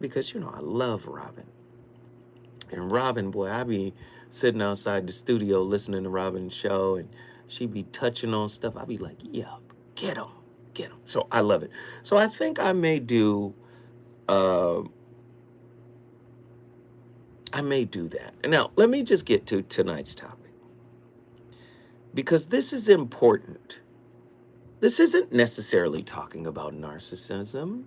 because, I love Robin. And Robin, boy, I be sitting outside the studio listening to Robin's show, and she be touching on stuff. I be like, yeah, get him, get him. So I love it. So I think uh, I may do that. Now, let me just get to tonight's topic, because this is important. This isn't necessarily talking about narcissism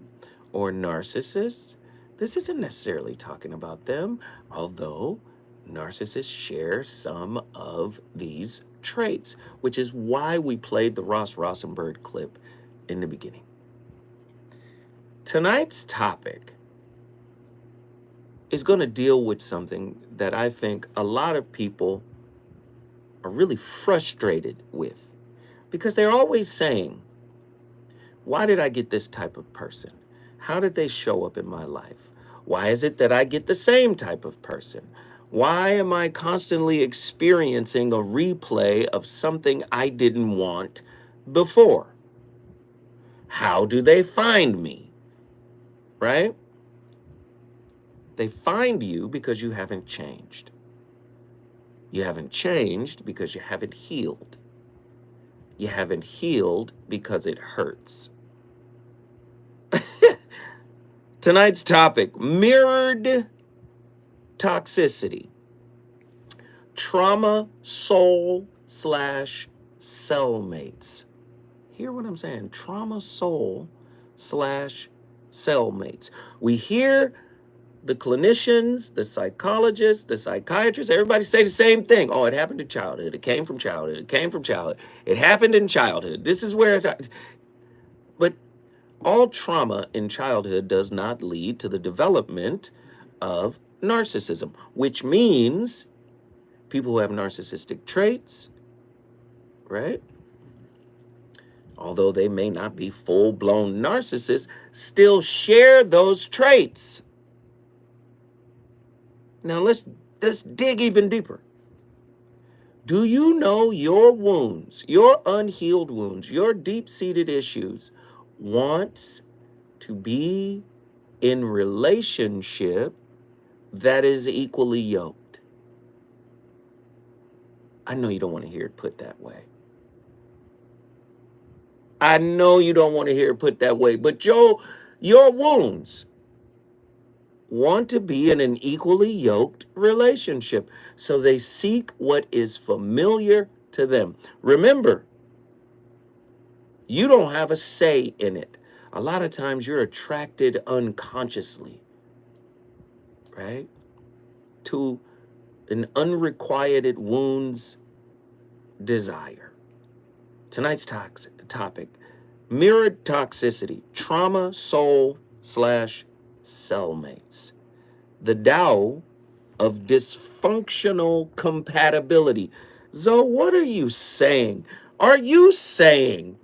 or narcissists. This isn't necessarily talking about them, although narcissists share some of these traits, which is why we played the Ross Rosenberg clip in the beginning. Tonight's topic is going to deal with something that I think a lot of people are really frustrated with, because they're always saying, why did I get this type of person? How did they show up in my life? Why is it that I get the same type of person? Why am I constantly experiencing a replay of something I didn't want before? How do they find me? Right? They find you because you haven't changed. You haven't changed because you haven't healed. You haven't healed because it hurts. Tonight's topic, mirrored toxicity. Trauma soul / cellmates. Hear what I'm saying? Trauma soul / cellmates. We hear the clinicians, the psychologists, the psychiatrists, everybody say the same thing. Oh, it happened in childhood. It came from childhood. It came from childhood. It happened in childhood. This is where but all trauma in childhood does not lead to the development of narcissism, which means people who have narcissistic traits, right? Although they may not be full-blown narcissists, still share those traits. Now let's dig even deeper. Do you know your wounds, your unhealed wounds, your deep-seated issues wants to be in relationship that is equally yoked? I know you don't want to hear it put that way. I know you don't want to hear it put that way, but your wounds want to be in an equally yoked relationship. So they seek what is familiar to them. Remember, you don't have a say in it. A lot of times you're attracted unconsciously, right, to an unrequited wound's desire. Tonight's topic, mirrored toxicity, trauma soul / cellmates. The Tao of dysfunctional compatibility. Zoe, what are you saying? Are you saying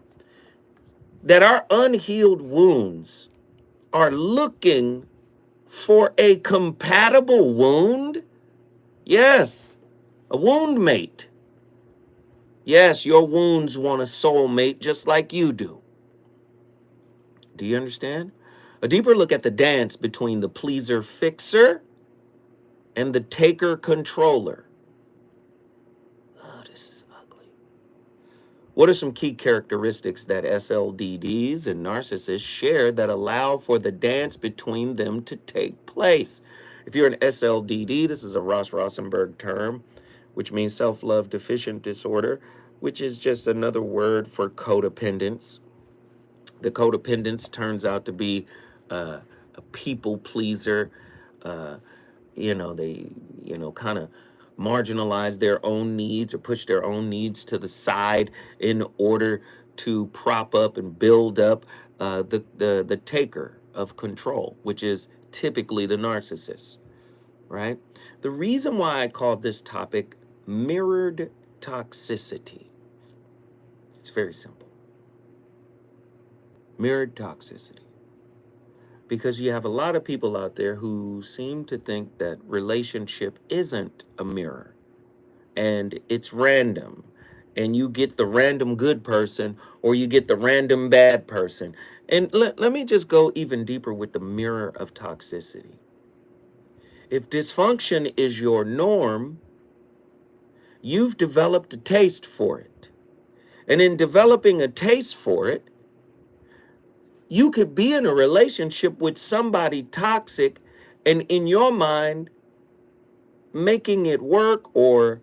that our unhealed wounds are looking for a compatible wound? Yes, a wound mate. Yes, your wounds want a soulmate just like you do. Do you understand? A deeper look at the dance between the pleaser fixer and the taker controller. Oh, this is ugly. What are some key characteristics that SLDDs and narcissists share that allow for the dance between them to take place? If you're an SLDD, this is a Ross Rosenberg term, which means self-love deficient disorder, which is just another word for codependence. The codependence turns out to be a people pleaser. They, kind of marginalize their own needs or push their own needs to the side in order to prop up and build up the taker of control, which is typically the narcissist, right? The reason why I called this topic mirrored toxicity, it's very simple. Mirrored toxicity. Because you have a lot of people out there who seem to think that relationship isn't a mirror and it's random and you get the random good person or you get the random bad person. And let me just go even deeper with the mirror of toxicity. If dysfunction is your norm, you've developed a taste for it. And in developing a taste for it, you could be in a relationship with somebody toxic and in your mind, making it work or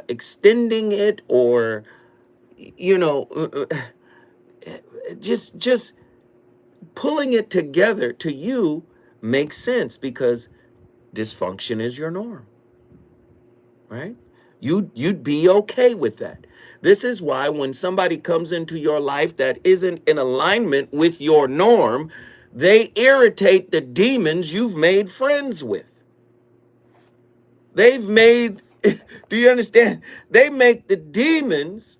extending it or, you know, just pulling it together to you makes sense because dysfunction is your norm, right? You'd be okay with that. This is why when somebody comes into your life that isn't in alignment with your norm, they irritate the demons you've made friends with. They've made, do you understand? They make the demons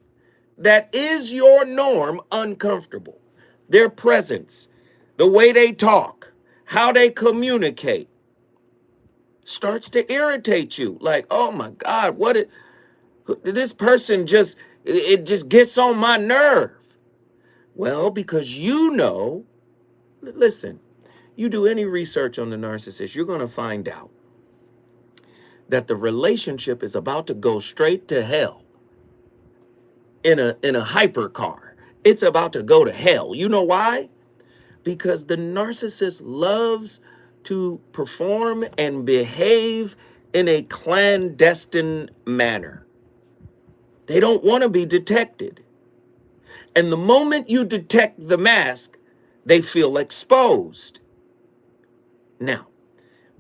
that is your norm uncomfortable. Their presence, the way they talk, how they communicate starts to irritate you. Like, oh my God, this person it just gets on my nerve. Well, because listen, you do any research on the narcissist, you're going to find out that the relationship is about to go straight to hell in a hypercar. It's about to go to hell. You know why? Because the narcissist loves to perform and behave in a clandestine manner. They don't want to be detected. And the moment you detect the mask, they feel exposed. Now,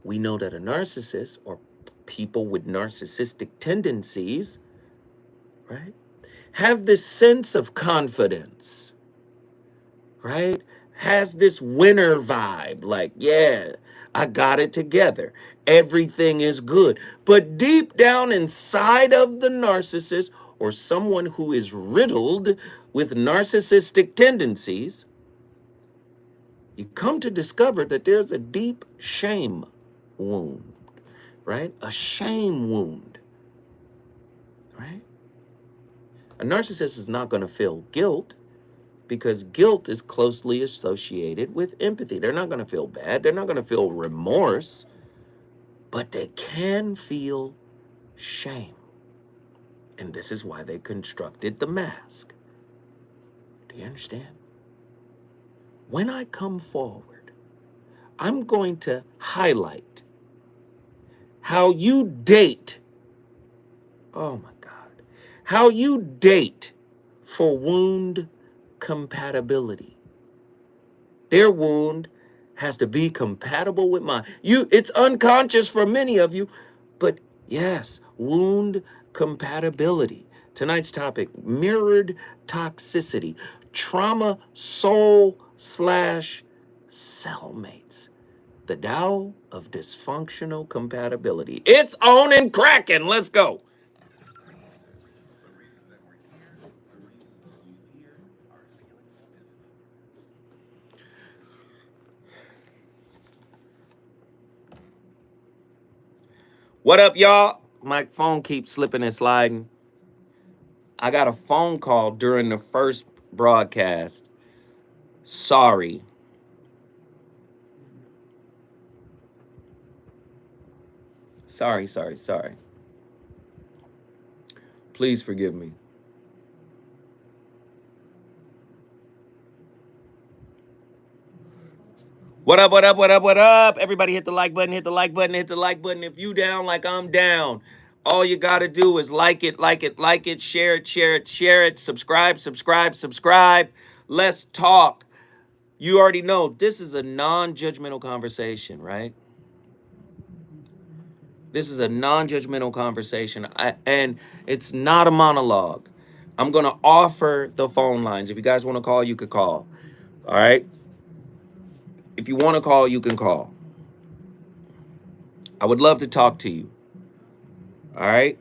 we know that a narcissist or people with narcissistic tendencies, right, have this sense of confidence, right? Has this winner vibe, like, yeah, I got it together. Everything is good. But deep down inside of the narcissist or someone who is riddled with narcissistic tendencies, you come to discover that there's a deep shame wound, right? A shame wound, right? A narcissist is not going to feel guilt because guilt is closely associated with empathy. They're not going to feel bad. They're not going to feel remorse, but they can feel shame. And this is why they constructed the mask. Do you understand? When I come forward, I'm going to highlight how you date. Oh my God. How you date for wound compatibility. Their wound has to be compatible with mine. It's unconscious for many of you, but yes, wound compatibility. Tonight's topic, mirrored toxicity, trauma soul / cellmates. The Tao of dysfunctional compatibility. It's on and cracking. Let's go. What up, y'all? My phone keeps slipping and sliding. I got a phone call during the first broadcast. Sorry. Sorry. Please forgive me. What up? Everybody hit the like button, hit the like button, hit the like button. If you down like I'm down, all you got to do is like it, share it, subscribe. Let's talk. You already know this is a non-judgmental conversation, right? This is a non-judgmental conversation, and it's not a monologue. I'm going to offer the phone lines. If you guys want to call, you could call. All right? If you want to call, you can call. I would love to talk to you. All right?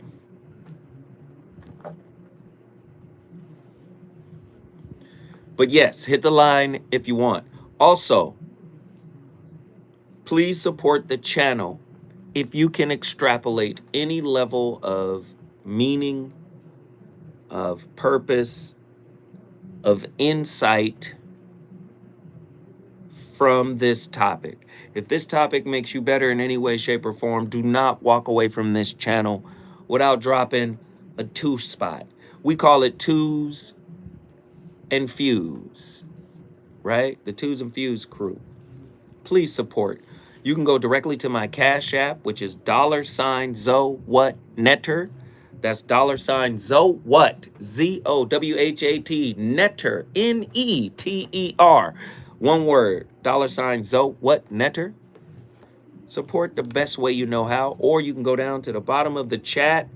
But yes, hit the line if you want. Also, please support the channel if you can extrapolate any level of meaning of purpose, of insight from this topic. If this topic makes you better in any way, shape, or form, do not walk away from this channel without dropping a two spot. We call it twos and fuse, right? The twos and fuse crew. Please support. You can go directly to my Cash App, which is $ZOWHAT. That's $ZOWHAT, ZOWHAT, Netter, NETER. One word, $ZOWHAT. Support the best way you know how, or you can go down to the bottom of the chat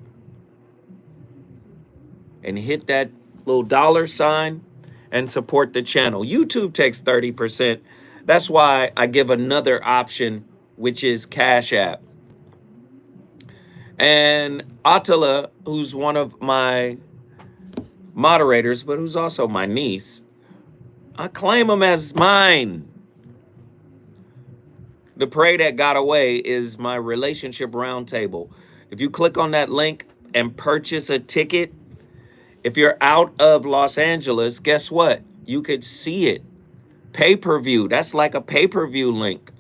and hit that little dollar sign and support the channel. YouTube takes 30%. That's why I give another option, which is Cash App. And Attila, who's one of my moderators, but who's also my niece, I claim him as mine. The Prey That Got Away is my relationship roundtable. If you click on that link and purchase a ticket, if you're out of Los Angeles, guess what? You could see it. Pay-per-view. That's like a pay-per-view link.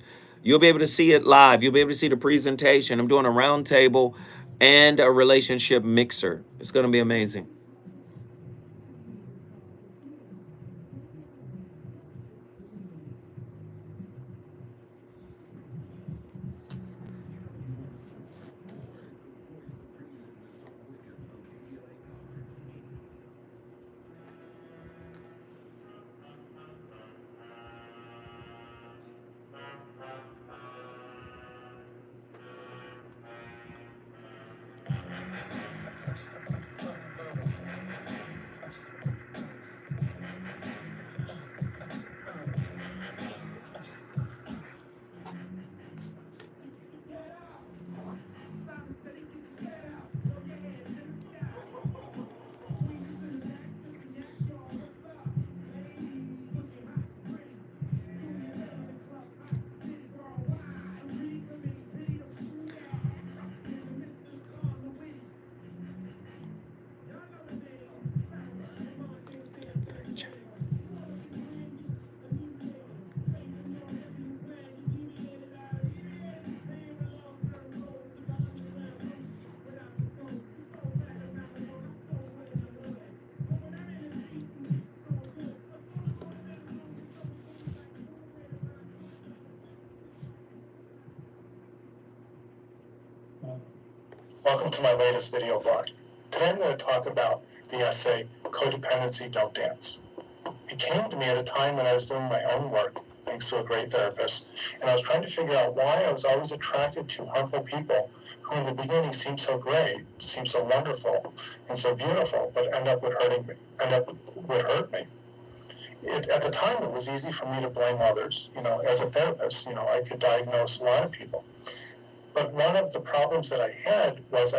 You'll be able to see it live. You'll be able to see the presentation. I'm doing a roundtable and a relationship mixer. It's going to be amazing. Welcome to my latest video blog. Today I'm going to talk about the essay, Codependency, Don't Dance. It came to me at a time when I was doing my own work, thanks to a great therapist, and I was trying to figure out why I was always attracted to harmful people who in the beginning seemed so great, seemed so wonderful, and so beautiful, but end up with hurt me. At the time, it was easy for me to blame others. As a therapist, I could diagnose a lot of people. But one of the problems that I had was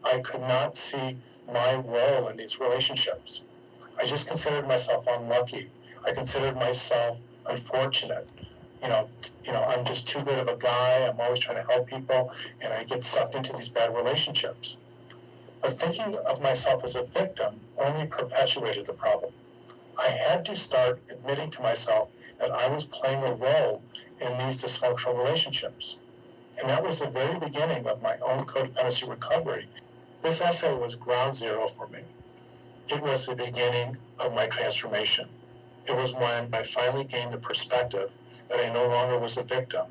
I could not see my role in these relationships. I just considered myself unlucky. I considered myself unfortunate. I'm just too good of a guy. I'm always trying to help people, and I get sucked into these bad relationships. But thinking of myself as a victim only perpetuated the problem. I had to start admitting to myself that I was playing a role in these dysfunctional relationships. And that was the very beginning of my own codependency recovery. This essay was ground zero for me. It was the beginning of my transformation. It was when I finally gained the perspective that I no longer was a victim,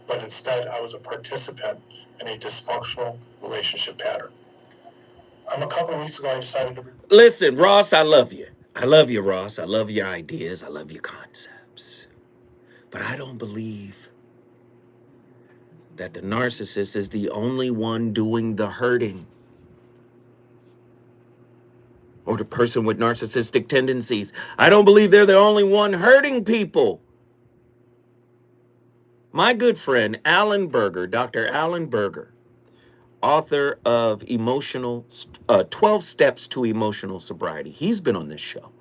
but instead I was a participant in a dysfunctional relationship pattern. A couple of weeks ago, I decided to... Listen, Ross, I love you. I love you, Ross. I love your ideas. I love your concepts. But I don't believe that the narcissist is the only one doing the hurting. Or the person with narcissistic tendencies. I don't believe they're the only one hurting people. My good friend, Alan Berger, Dr. Alan Berger, author of 12 Steps to Emotional Sobriety. He's been on this show.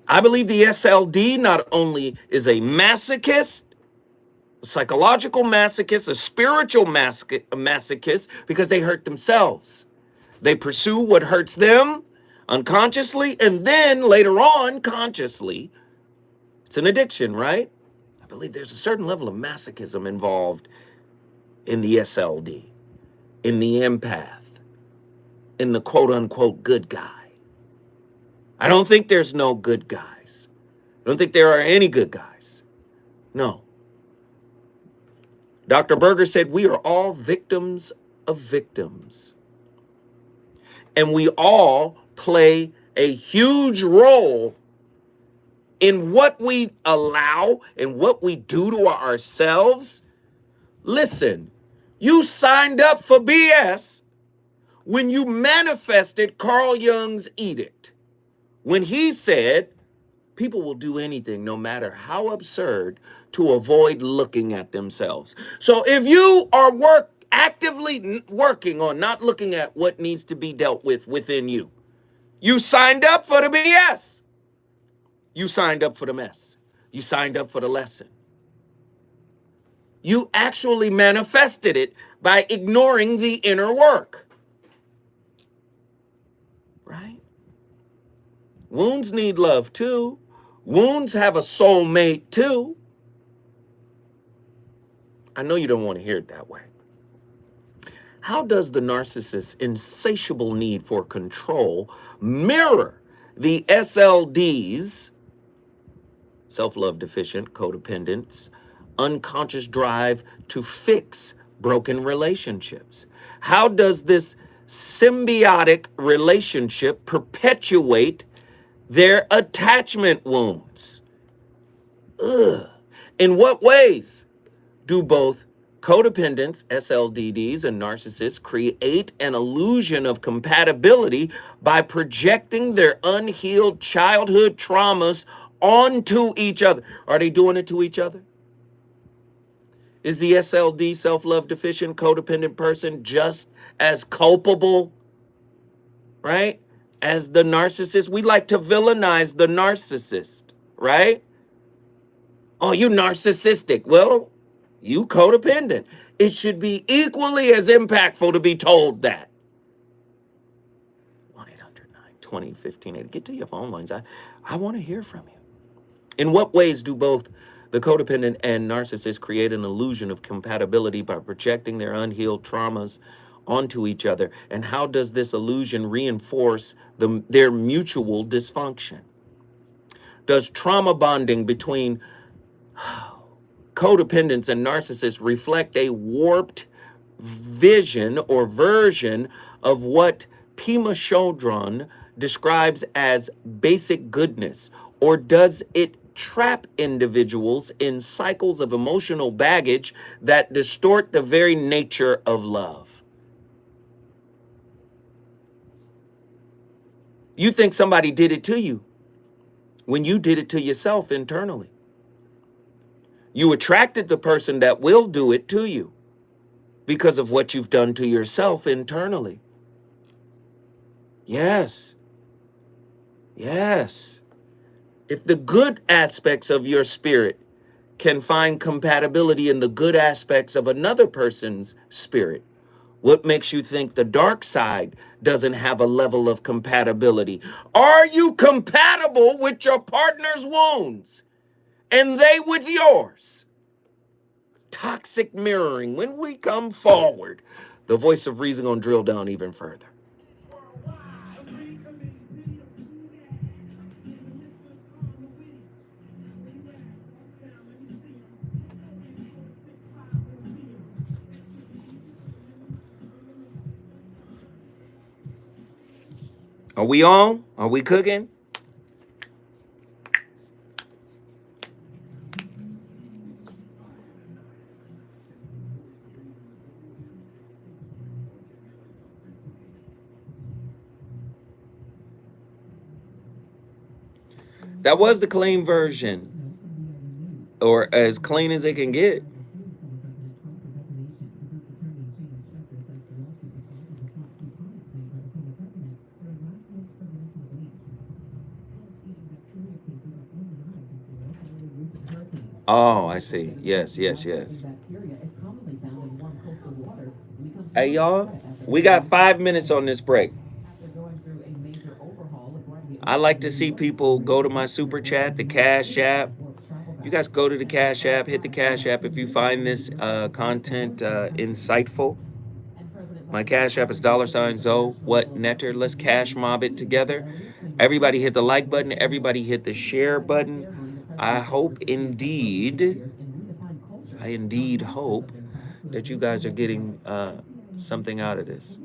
I believe the SLD not only is a masochist, psychological masochist, a spiritual masochist, because they hurt themselves. They pursue what hurts them unconsciously, and then later on, consciously, it's an addiction, right? I believe there's a certain level of masochism involved in the SLD, in the empath, in the quote unquote good guy. I don't think there's no good guys. I don't think there are any good guys. No. Dr. Berger said we are all victims of victims. And we all play a huge role in what we allow and what we do to ourselves. Listen, you signed up for BS when you manifested Carl Jung's edict. When he said, people will do anything, no matter how absurd, to avoid looking at themselves. So if you are actively working on not looking at what needs to be dealt with within you, you signed up for the BS. You signed up for the mess. You signed up for the lesson. You actually manifested it by ignoring the inner work. Right? Wounds need love too. Wounds have a soulmate too. I know you don't want to hear it that way. How does the narcissist's insatiable need for control mirror the SLD's, self-love deficient, codependence, unconscious drive to fix broken relationships? How does this symbiotic relationship perpetuate their attachment wounds? In what ways do both codependents, SLDDs, and narcissists create an illusion of compatibility by projecting their unhealed childhood traumas onto each other? Are they doing it to each other? Is the SLD, self-love deficient, codependent person just as culpable, right, as the narcissist? We like to villainize the narcissist, right? Oh, you narcissistic. Well, you codependent. It should be equally as impactful to be told that. 1-800-920-1580. Get to your phone lines. I want to hear from you. In what ways do both the codependent and narcissist create an illusion of compatibility by projecting their unhealed traumas onto each other? And how does this illusion reinforce their mutual dysfunction? Does trauma bonding between codependents and narcissists reflect a warped vision or version of what Pema Chodron describes as basic goodness? Or does it trap individuals in cycles of emotional baggage that distort the very nature of love? You think somebody did it to you when you did it to yourself internally. You attracted the person that will do it to you because of what you've done to yourself internally. Yes. Yes. If the good aspects of your spirit can find compatibility in the good aspects of another person's spirit, what makes you think the dark side doesn't have a level of compatibility? Are you compatible with your partner's wounds and they with yours? Toxic mirroring. When we come forward, the voice of reason gonna drill down even further. Are we on? Are we cooking? That was the clean version, or as clean as it can get. Oh, I see. Yes, yes, yes. Hey, y'all. We got 5 minutes on this break. I like to see people go to my super chat, the Cash App. You guys go to the Cash App, hit the Cash App if you find this content insightful. My Cash App is $Zoe What Netter. Let's cash mob it together. Everybody hit the like button. Everybody hit the share button. I indeed hope that you guys are getting something out of this.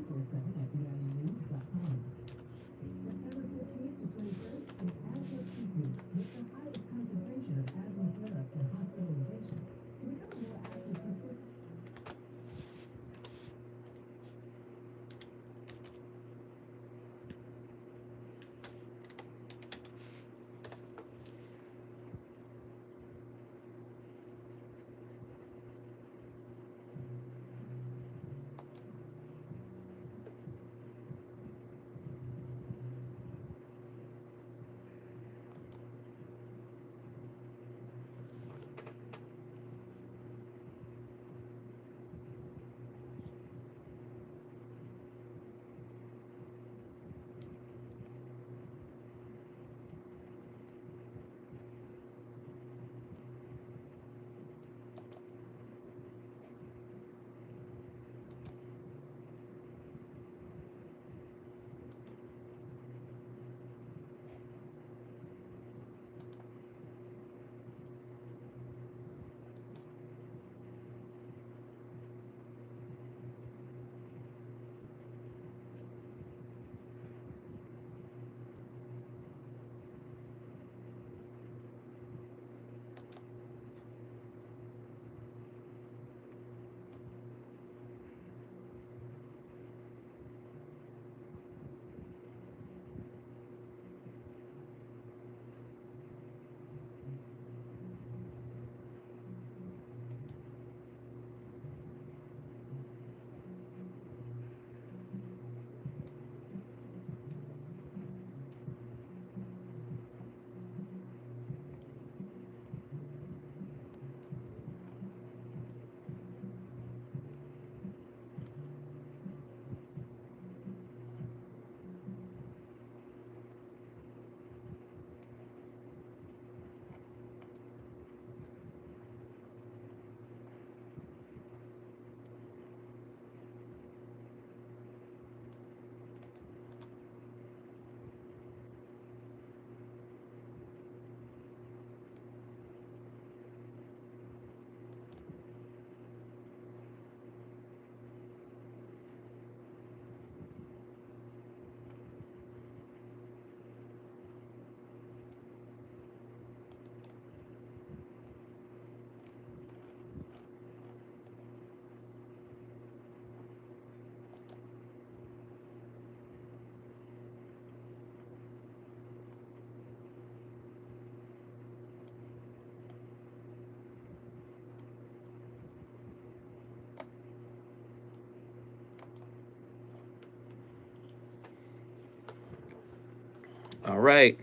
All right.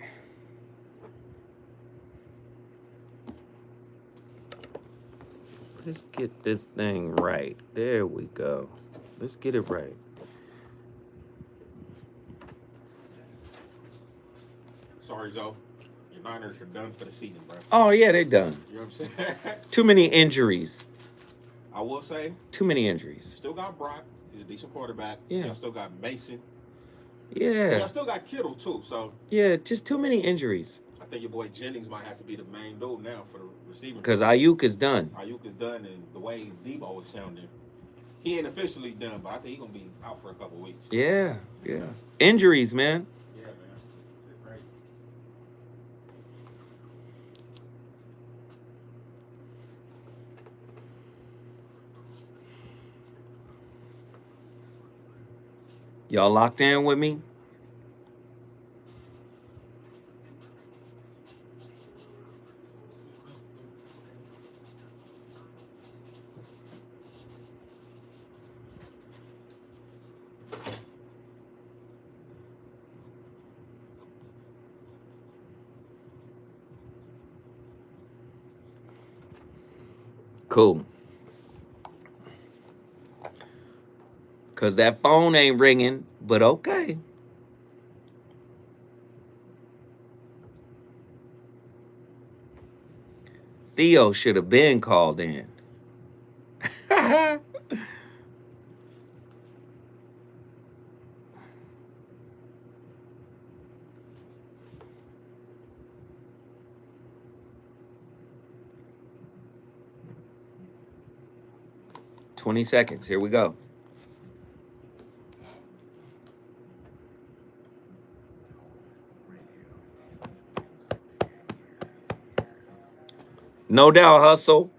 Let's get this thing right. There we go. Let's get it right. Sorry, Zoe. Your Niners are done for the season, bro. Oh, yeah, they're done. You know what I'm saying? Too many injuries. I will say, Too many injuries. still got Brock. He's a decent quarterback. Yeah. Y'all still got Mason. Yeah. Y'all still got Kittle, too. So Yeah, just too many injuries. I think your boy Jennings might have to be the main dude now for the receiving. Because Ayuk is done. Ayuk is done, and the way Debo is sounding, he ain't officially done, but I think he's going to be out for a couple weeks. Yeah, yeah. Injuries, man. Yeah, man. Right. Y'all locked in with me? Cool. Because that phone ain't ringing, but okay. Theo should have been called in. 20 seconds. Here we go. No doubt, hustle.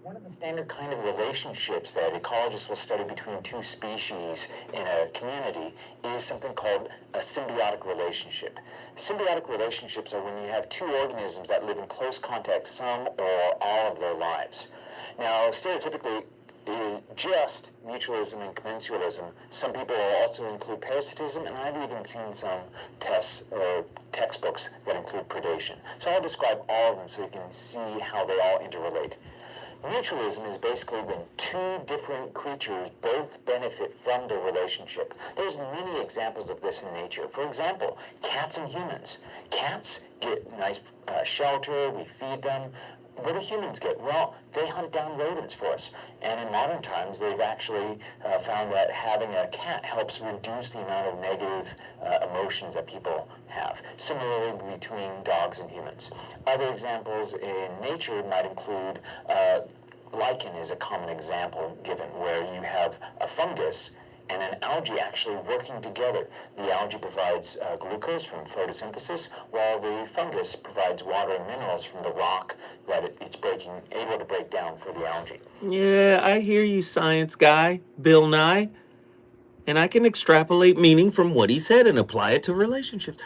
One of the standard kind of relationships that ecologists will study between two species in a community is something called a symbiotic relationship. Symbiotic relationships are when you have two organisms that live in close contact some or all of their lives. Now, stereotypically, just mutualism and commensalism. Some people will also include parasitism, and I've even seen some tests or textbooks that include predation. So I'll describe all of them so you can see how they all interrelate. Mutualism is basically when two different creatures both benefit from their relationship. There's many examples of this in nature. For example, cats and humans. Cats get nice shelter, we feed them. What do humans get? Well, they hunt down rodents for us. And in modern times, they've actually found that having a cat helps reduce the amount of negative emotions that people have. Similarly between dogs and humans. Other examples in nature might include lichen is a common example given, where you have a fungus and an algae actually working together. The algae provides glucose from photosynthesis, while the fungus provides water and minerals from the rock that it's able to break down for the algae. Yeah, I hear you, science guy, Bill Nye. And I can extrapolate meaning from what he said and apply it to relationships.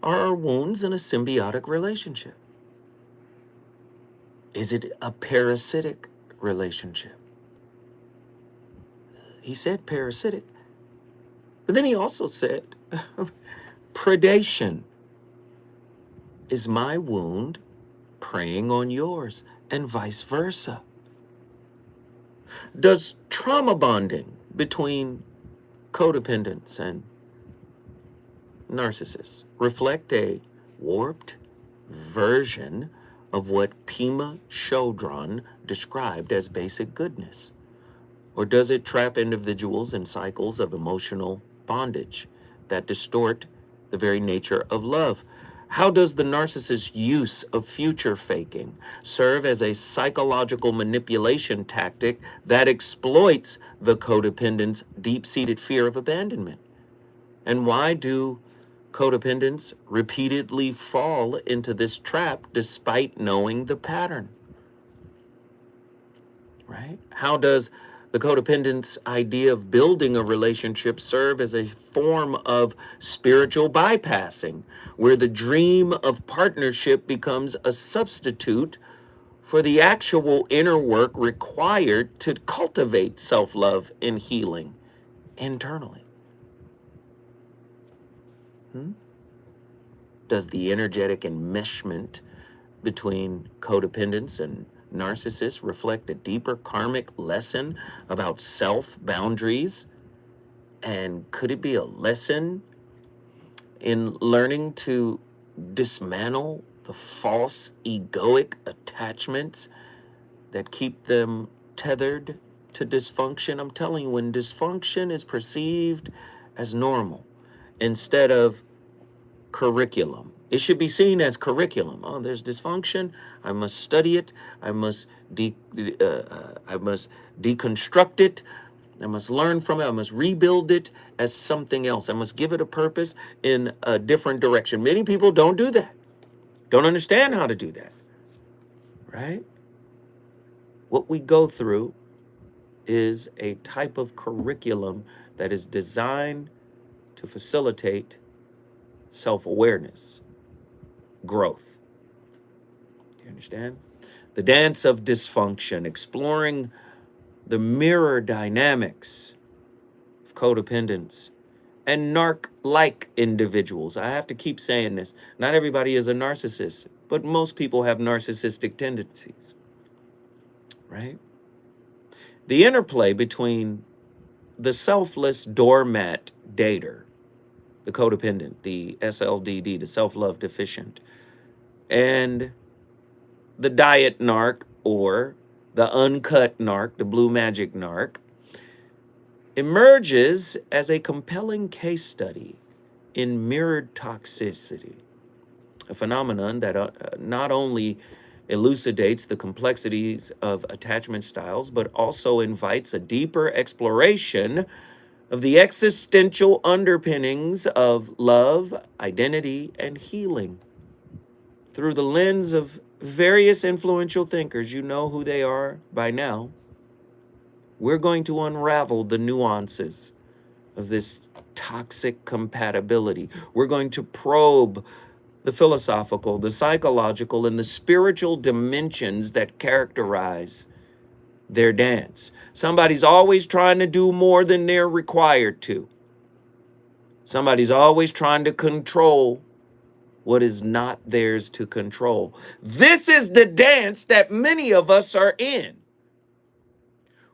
Are our wounds in a symbiotic relationship? Is it a parasitic relationship? He said parasitic. But then he also said predation. Is my wound preying on yours, and vice versa? Does trauma bonding between codependents and narcissists reflect a warped version of what Pema Chodron described as basic goodness? Or does it trap individuals in cycles of emotional bondage that distort the very nature of love? How does the narcissist's use of future faking serve as a psychological manipulation tactic that exploits the codependent's deep-seated fear of abandonment? And why do codependents repeatedly fall into this trap despite knowing the pattern? Right? How does the codependent's idea of building a relationship serve as a form of spiritual bypassing, where the dream of partnership becomes a substitute for the actual inner work required to cultivate self-love and healing internally? Does the energetic enmeshment between codependents and narcissists reflect a deeper karmic lesson about self boundaries? And could it be a lesson in learning to dismantle the false egoic attachments that keep them tethered to dysfunction. I'm telling you, when dysfunction is perceived as normal instead of curriculum, it should be seen as curriculum. Oh, there's dysfunction. I must study it. I must I must deconstruct it. I must learn from it. I must rebuild it as something else. I must give it a purpose in a different direction. Many people don't do that. Don't understand how to do that. Right? What we go through is a type of curriculum that is designed to facilitate self-awareness, growth. Do you understand? The dance of dysfunction, exploring the mirror dynamics of codependence and narc-like individuals. I have to keep saying this. Not everybody is a narcissist, but most people have narcissistic tendencies, right? The interplay between the selfless doormat dater, the codependent, the SLDD, the self-love deficient, and the diet narc or the uncut narc, the blue magic narc, emerges as a compelling case study in mirrored toxicity, a phenomenon that not only elucidates the complexities of attachment styles, but also invites a deeper exploration of the existential underpinnings of love, identity, and healing. Through the lens of various influential thinkers, you know who they are by now, we're going to unravel the nuances of this toxic compatibility. We're going to probe the philosophical, the psychological, and the spiritual dimensions that characterize their dance. Somebody's always trying to do more than they're required to. Somebody's always trying to control what is not theirs to control. This is the dance that many of us are in.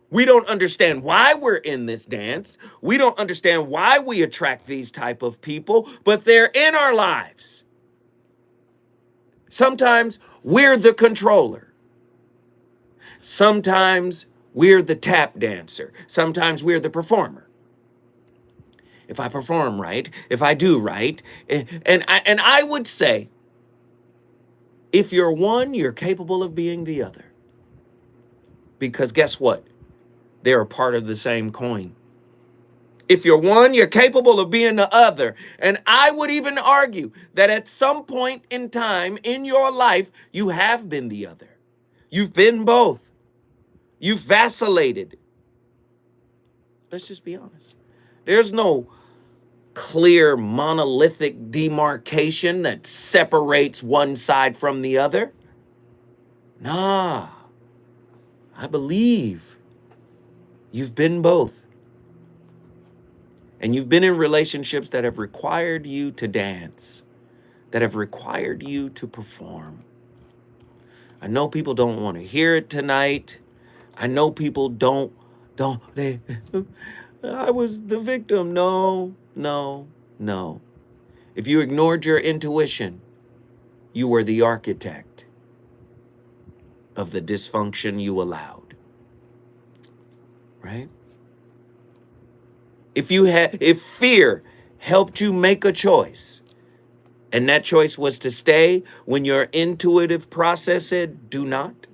We don't understand why we're in this dance. We don't understand why we attract these type of people, but they're in our lives. Sometimes we're the controller. Sometimes we're the tap dancer. Sometimes we're the performer. If I perform right, if I do right, and I would say, if you're one, you're capable of being the other. Because guess what? They're a part of the same coin. If you're one, you're capable of being the other. And I would even argue that at some point in time in your life, you have been the other. You've been both. You've vacillated. Let's just be honest. There's no clear monolithic demarcation that separates one side from the other. Nah, I believe you've been both. And you've been in relationships that have required you to dance, that have required you to perform. I know people don't want to hear it tonight. I know people they, I was the victim. No. If you ignored your intuition, you were the architect of the dysfunction you allowed, right? If fear helped you make a choice, and that choice was to stay when your intuitive process said, do not,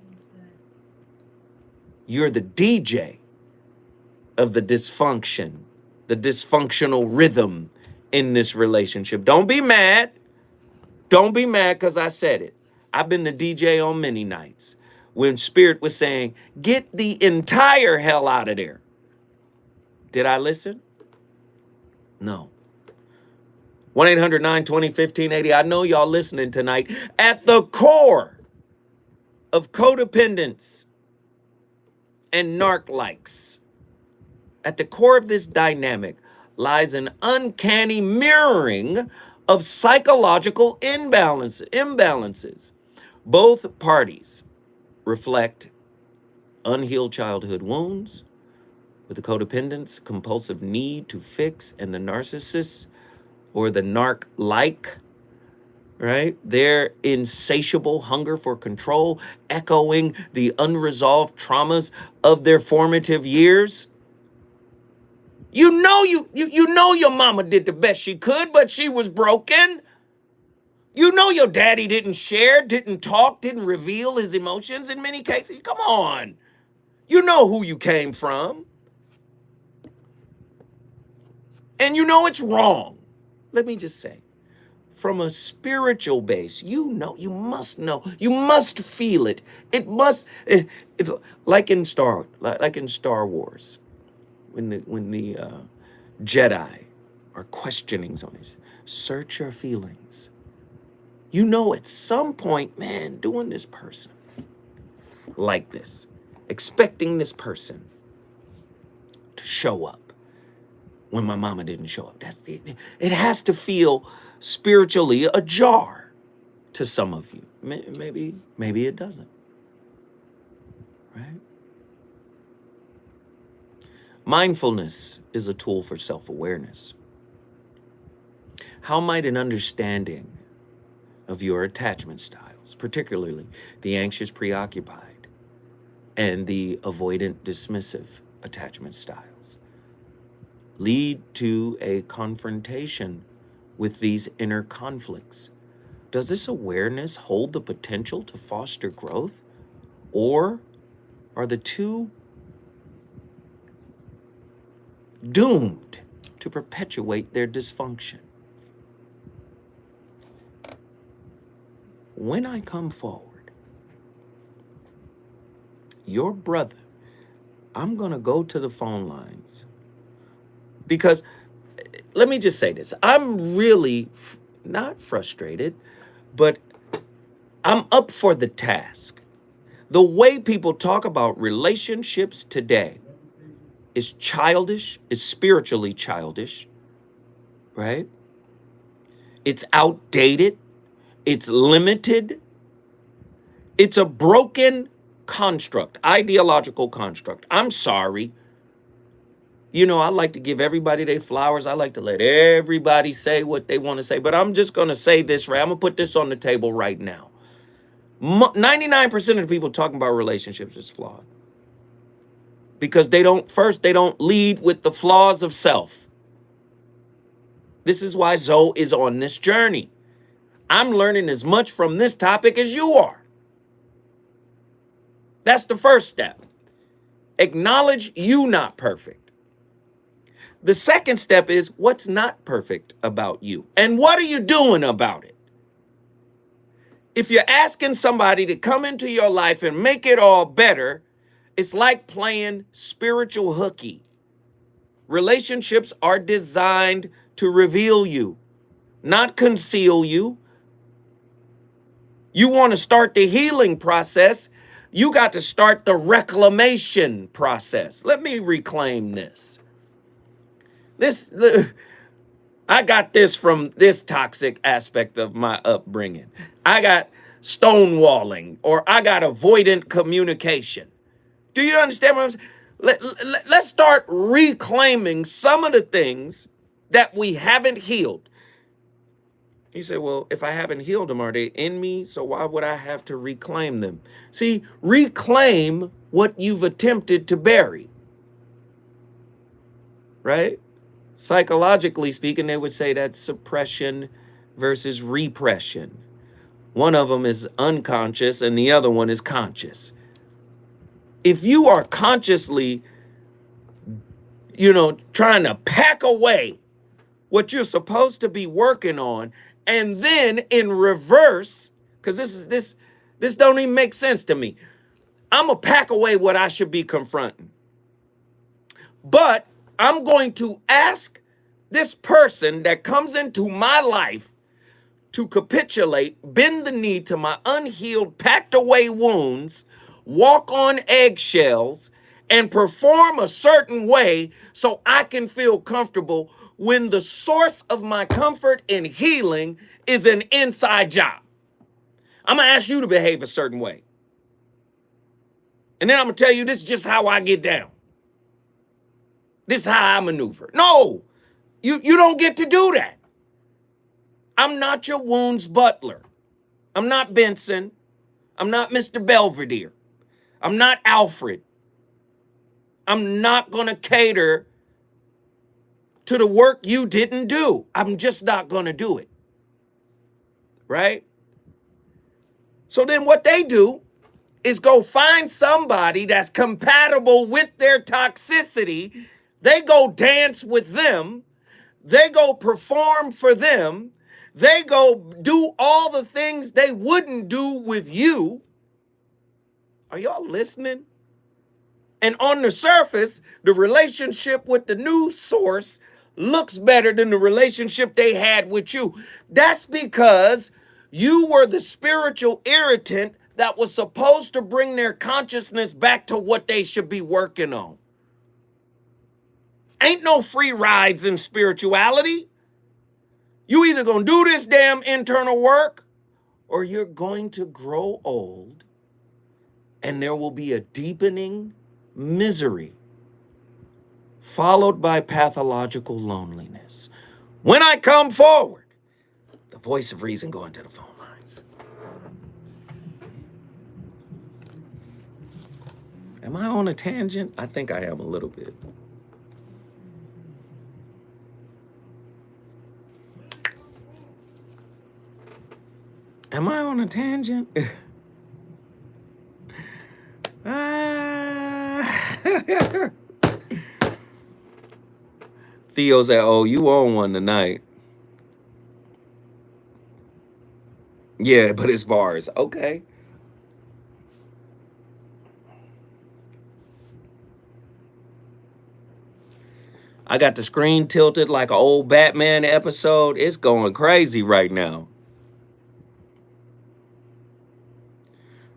you're the DJ of the dysfunction, the dysfunctional rhythm in this relationship. Don't be mad. Don't be mad because I said it. I've been the DJ on many nights when Spirit was saying, get the entire hell out of there. Did I listen? No. 1-800-920-1580. I know y'all listening tonight. At the core of codependence and narc-likes, at the core of this dynamic lies an uncanny mirroring of psychological imbalances. Both parties reflect unhealed childhood wounds, with the codependent's compulsive need to fix and the narcissist's or the narc-like, right? Their insatiable hunger for control, echoing the unresolved traumas of their formative years. You know your mama did the best she could, but she was broken. You know your daddy didn't share, didn't talk, didn't reveal his emotions in many cases. Come on. You know who you came from. And you know it's wrong. Let me just say, from a spiritual base, you must feel it. It must, like in Star Wars, when the Jedi are questioning something, search your feelings. You know, at some point, man, doing this person like this, expecting this person to show up when my mama didn't show up. It has to feel spiritually ajar to some of you. Maybe it doesn't. Right? Mindfulness is a tool for self-awareness. How might an understanding of your attachment styles, particularly the anxious preoccupied and the avoidant dismissive attachment styles, lead to a confrontation with these inner conflicts? Does this awareness hold the potential to foster growth, or are the two doomed to perpetuate their dysfunction? When I come forward, your brother, I'm going to go to the phone lines, because let me just say this. I'm really not frustrated, but I'm up for the task. The way people talk about relationships today is childish, is spiritually childish, right? It's outdated. It's limited. It's a broken construct, ideological construct. I'm sorry. You know, I like to give everybody their flowers. I like to let everybody say what they want to say, but I'm just going to say this, right? I'm going to put this on the table right now. 99% of the people talking about relationships is flawed, because they don't lead with the flaws of self. This is why Zoe is on this journey. I'm learning as much from this topic as you are. That's the first step. Acknowledge you not perfect. The second step is, what's not perfect about you? And what are you doing about it? If you're asking somebody to come into your life and make it all better, it's like playing spiritual hooky. Relationships are designed to reveal you, not conceal you. You want to start the healing process, you got to start the reclamation process. Let me reclaim this. I got this from this toxic aspect of my upbringing. I got stonewalling, or I got avoidant communication. Do you understand what I'm saying? Let's start reclaiming some of the things that we haven't healed. You say, well, if I haven't healed them, are they in me? So why would I have to reclaim them? See, reclaim what you've attempted to bury, right? Psychologically speaking, they would say that's suppression versus repression. One of them is unconscious and the other one is conscious. If you are consciously, trying to pack away what you're supposed to be working on, and then in reverse, because this don't even make sense to me. I'm gonna pack away what I should be confronting. But I'm going to ask this person that comes into my life to capitulate, bend the knee to my unhealed, packed away wounds, walk on eggshells, and perform a certain way so I can feel comfortable, when the source of my comfort and healing is an inside job. I'm going to ask you to behave a certain way. And then I'm going to tell you, this is just how I get down. This is how I maneuver. No, you don't get to do that. I'm not your wounds butler. I'm not Benson. I'm not Mr. Belvedere. I'm not Alfred. I'm not going to cater to the work you didn't do. I'm just not going to do it. Right? So then what they do is go find somebody that's compatible with their toxicity. They go dance with them. They go perform for them. They go do all the things they wouldn't do with you. Are y'all listening? And on the surface, the relationship with the new source looks better than the relationship they had with you. That's because you were the spiritual irritant that was supposed to bring their consciousness back to what they should be working on. Ain't no free rides in spirituality. You either gonna do this damn internal work or you're going to grow old and there will be a deepening misery followed by pathological loneliness. When I come forward, the voice of reason going to the phone lines. Am I on a tangent? I think I am a little bit. Am I on a tangent? Theo said, oh, you on one tonight. Yeah, but it's bars. Okay. I got the screen tilted like an old Batman episode. It's going crazy right now.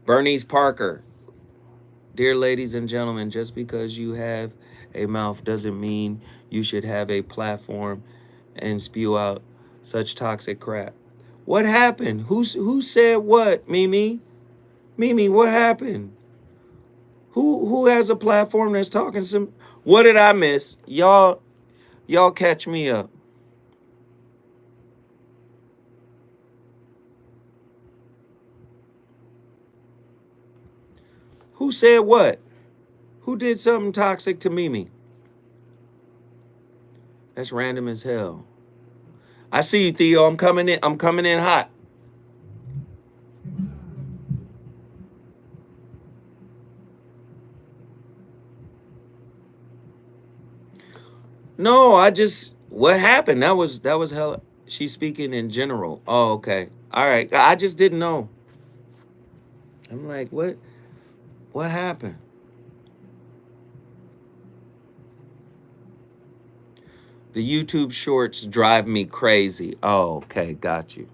Bernice Parker. Dear ladies and gentlemen, just because you have a mouth doesn't mean you should have a platform and spew out such toxic crap. What happened? Who said what, Mimi? Mimi, what happened? Who has a platform that's talking some? What did I miss? Y'all catch me up. Who said what? Who did something toxic to Mimi? That's random as hell. I see you, Theo. I'm coming in hot. No, what happened? That was hell. She's speaking in general. Oh, okay. All right. I just didn't know. I'm like, what happened? The YouTube shorts drive me crazy. Oh, okay, got you.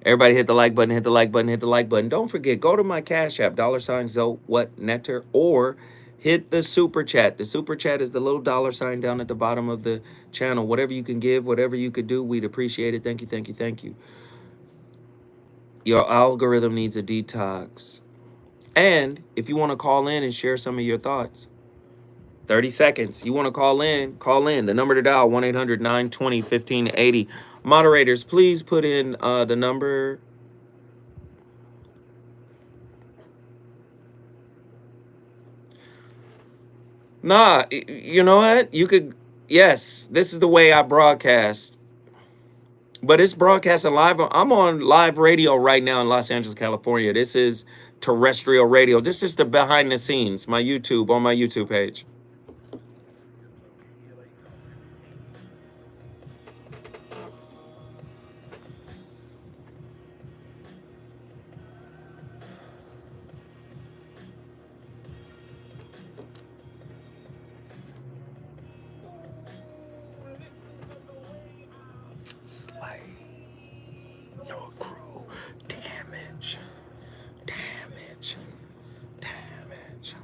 Everybody hit the like button, hit the like button, hit the like button. Don't forget, go to my Cash App, $Zoe or hit the super chat. The super chat is the little $ down at the bottom of the channel. Whatever you can give, whatever you could do, we'd appreciate it. Thank you, thank you, thank you. Your algorithm needs a detox. And if you want to call in and share some of your thoughts, 30 seconds. You want to call in? Call in. The number to dial, 1-800-920-1580. Moderators, please put in the number. Nah, you know what? You could, yes, this is the way I broadcast. But it's broadcasting live. I'm on live radio right now in Los Angeles, California. This is terrestrial radio. This is the behind the scenes, my YouTube, on my YouTube page. Slay your crew. Damage. Damage. Damage.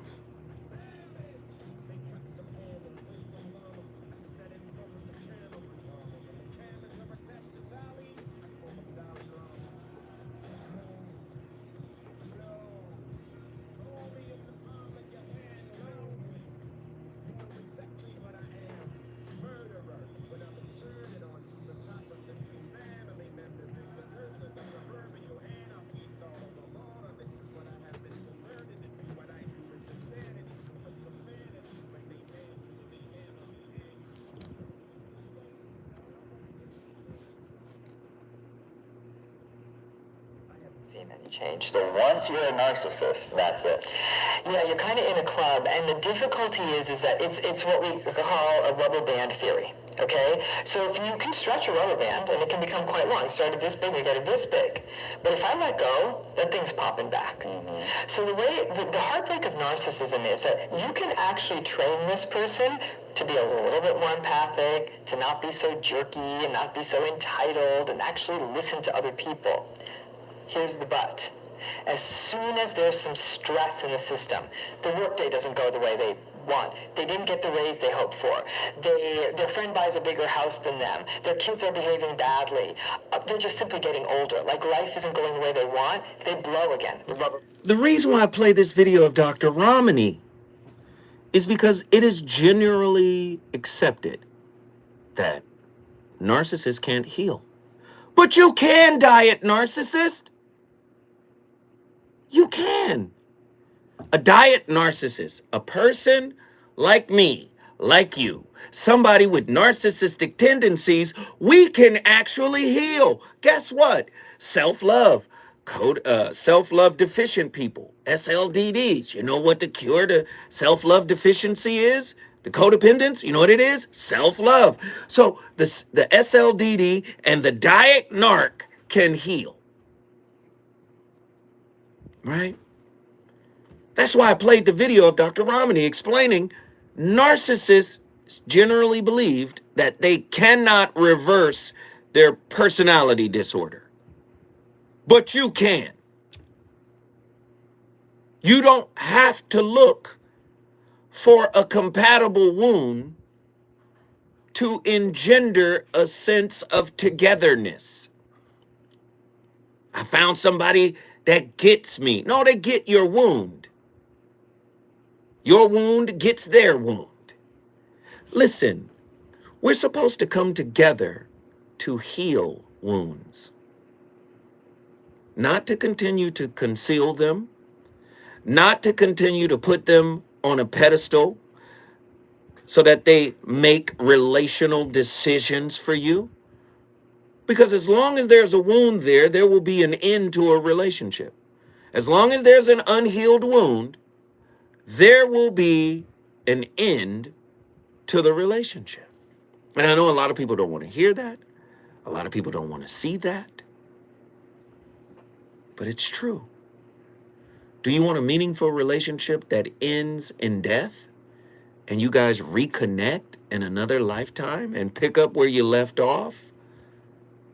any change. So once you're a narcissist, that's it. Yeah, you're kind of in a club, and the difficulty is that it's what we call a rubber band theory. Okay, so if you can stretch a rubber band, and it can become quite long. It started this big, and it got this big. But if I let go, that thing's popping back. Mm-hmm. So the heartbreak of narcissism is that you can actually train this person to be a little bit more empathic, to not be so jerky and not be so entitled, and actually listen to other people. Here's the but. As soon as there's some stress in the system, the workday doesn't go the way they want. They didn't get the raise they hoped for. Their friend buys a bigger house than them. Their kids are behaving badly. They're just simply getting older. Like life isn't going the way they want. They blow again. The reason why I play this video of Dr. Ramani is because it is generally accepted that narcissists can't heal. But you can diet narcissist. You can. A diet narcissist, a person like me, like you, somebody with narcissistic tendencies, we can actually heal. Guess what? Self-love. Self-love deficient people, SLDDs. You know what the cure to self-love deficiency is? The codependence, you know what it is? Self-love. So the SLDD and the diet narc can heal. Right? That's why I played the video of Dr. Ramani explaining narcissists generally believed that they cannot reverse their personality disorder. But you can. You don't have to look for a compatible wound to engender a sense of togetherness. I found somebody that gets me. No, they get your wound. Your wound gets their wound. Listen, we're supposed to come together to heal wounds, not to continue to conceal them, not to continue to put them on a pedestal so that they make relational decisions for you. Because as long as there's a wound there, there will be an end to a relationship. As long as there's an unhealed wound, there will be an end to the relationship. And I know a lot of people don't want to hear that. A lot of people don't want to see that. But it's true. Do you want a meaningful relationship that ends in death and you guys reconnect in another lifetime and pick up where you left off?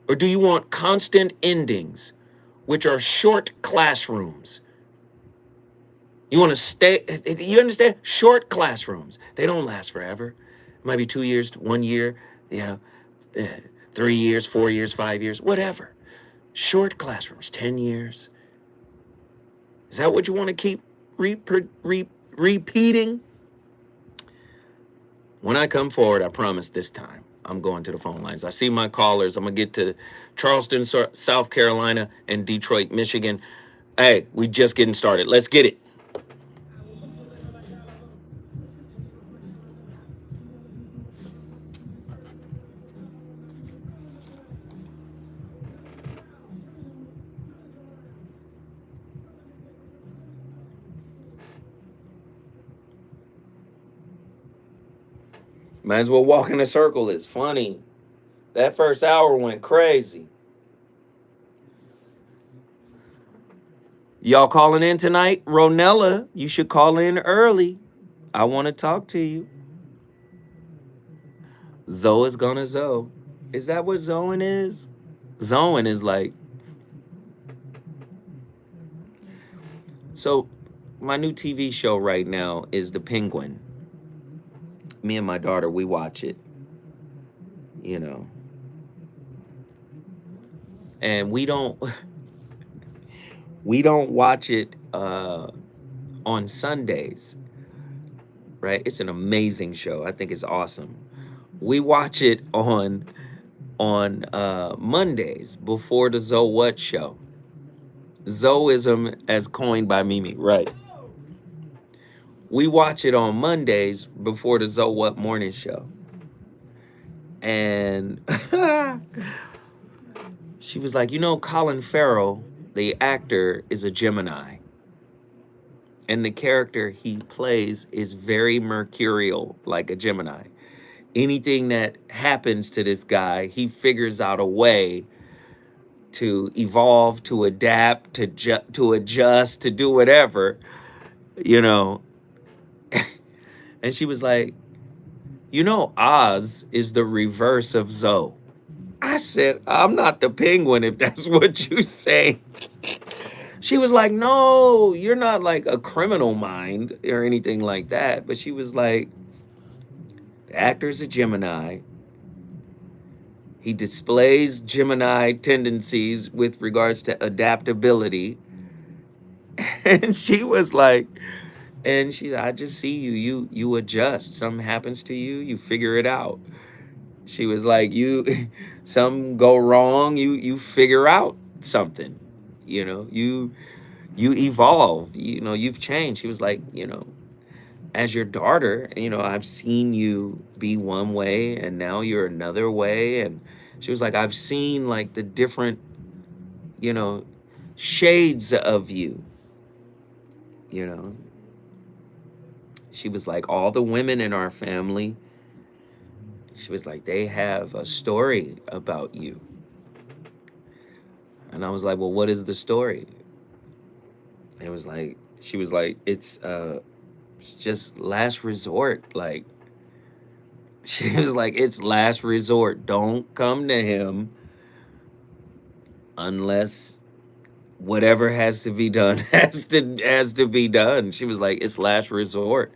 Or do you want constant endings, which are short classrooms? You want to stay, you understand? Short classrooms. They don't last forever. It might be 2 years, 1 year, 3 years, 4 years, 5 years, whatever. Short classrooms, 10 years. Is that what you want to keep repeating? When I come forward, I promise this time, I'm going to the phone lines. I see my callers. I'm going to get to Charleston, South Carolina, and Detroit, Michigan. Hey, we just getting started. Let's get it. Might as well walk in a circle. It's funny. That first hour went crazy. Y'all calling in tonight? Ronella, you should call in early. I want to talk to you. Zoe is gonna Zoe. Is that what Zoan is? Zoan is like... So, my new TV show right now is The Penguin. Me and my daughter, we watch it. You know. And we don't watch it on Sundays. Right? It's an amazing show. I think it's awesome. We watch it on Mondays before the Zoe What show. Zoism as coined by Mimi, right? We watch it on Mondays before the Zoe What morning show. And she was like, Colin Farrell the actor is a Gemini, and the character he plays is very mercurial, like a Gemini. Anything that happens to this guy, he figures out a way to evolve, to adapt, to adjust, to do whatever, you know. And she was like, Oz is the reverse of Zoe. I said, I'm not the penguin if that's what you say. She was like, no, you're not like a criminal mind or anything like that. But she was like, the actor's a Gemini. He displays Gemini tendencies with regards to adaptability. And she was like, I just see you adjust. Something happens to you, you figure it out. She was like, some go wrong, you figure out something. You evolve, you've changed. She was like, as your daughter, I've seen you be one way and now you're another way. And she was like, I've seen like the different, you know, shades of you, you know. She was like, all the women in our family, she was like, they have a story about you. And I was like, well, what is the story? It was like, she was like, it's just last resort. Like, she was like, it's last resort. Don't come to him unless whatever has to be done has to be done. She was like, it's last resort.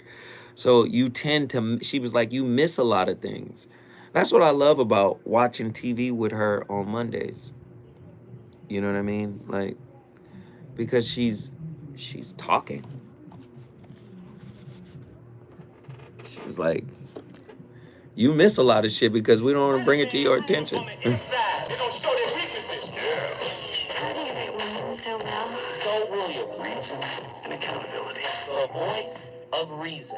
So you tend to, she was like, you miss a lot of things. That's what I love about watching TV with her on Mondays. You know what I mean? Like, because she's talking. She was like, you miss a lot of shit because we don't want to bring it to your attention. They don't show their weaknesses. How do you make women so well? So William, reason and accountability. The voice of reason.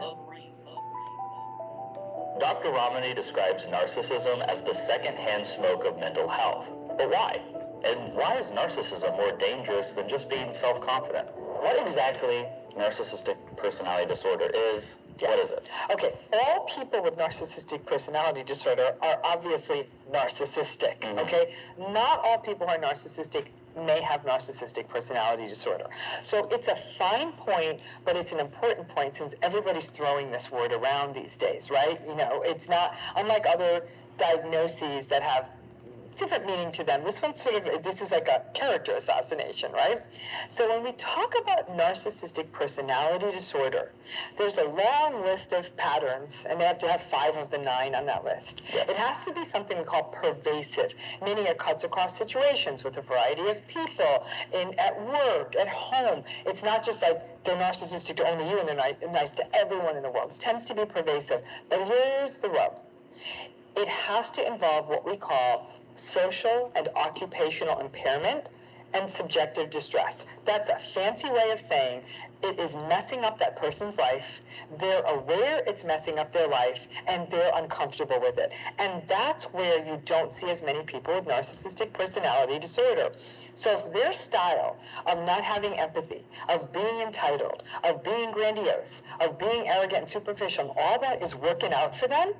Dr. Ramani describes narcissism as the second-hand smoke of mental health. But why? And why is narcissism more dangerous than just being self-confident? What exactly narcissistic personality disorder is? What is it? Okay, all people with narcissistic personality disorder are obviously narcissistic, okay? Not all people who are narcissistic may have narcissistic personality disorder. So it's a fine point, but it's an important point since everybody's throwing this word around these days, right? You know, it's not, unlike other diagnoses that have different meaning to them. This one's this is like a character assassination, right? So when we talk about narcissistic personality disorder, there's a long list of patterns, and they have to have 5 of the 9 on that list. Yes. It has to be something we call pervasive, meaning it cuts across situations with a variety of people, at work, at home. It's not just like they're narcissistic to only you and they're nice to everyone in the world. It tends to be pervasive. But here's the rub. It has to involve what we call social and occupational impairment and subjective distress. That's a fancy way of saying it is messing up that person's life, they're aware it's messing up their life, and they're uncomfortable with it. And that's where you don't see as many people with narcissistic personality disorder. So if their style of not having empathy, of being entitled, of being grandiose, of being arrogant and superficial, all that is working out for them,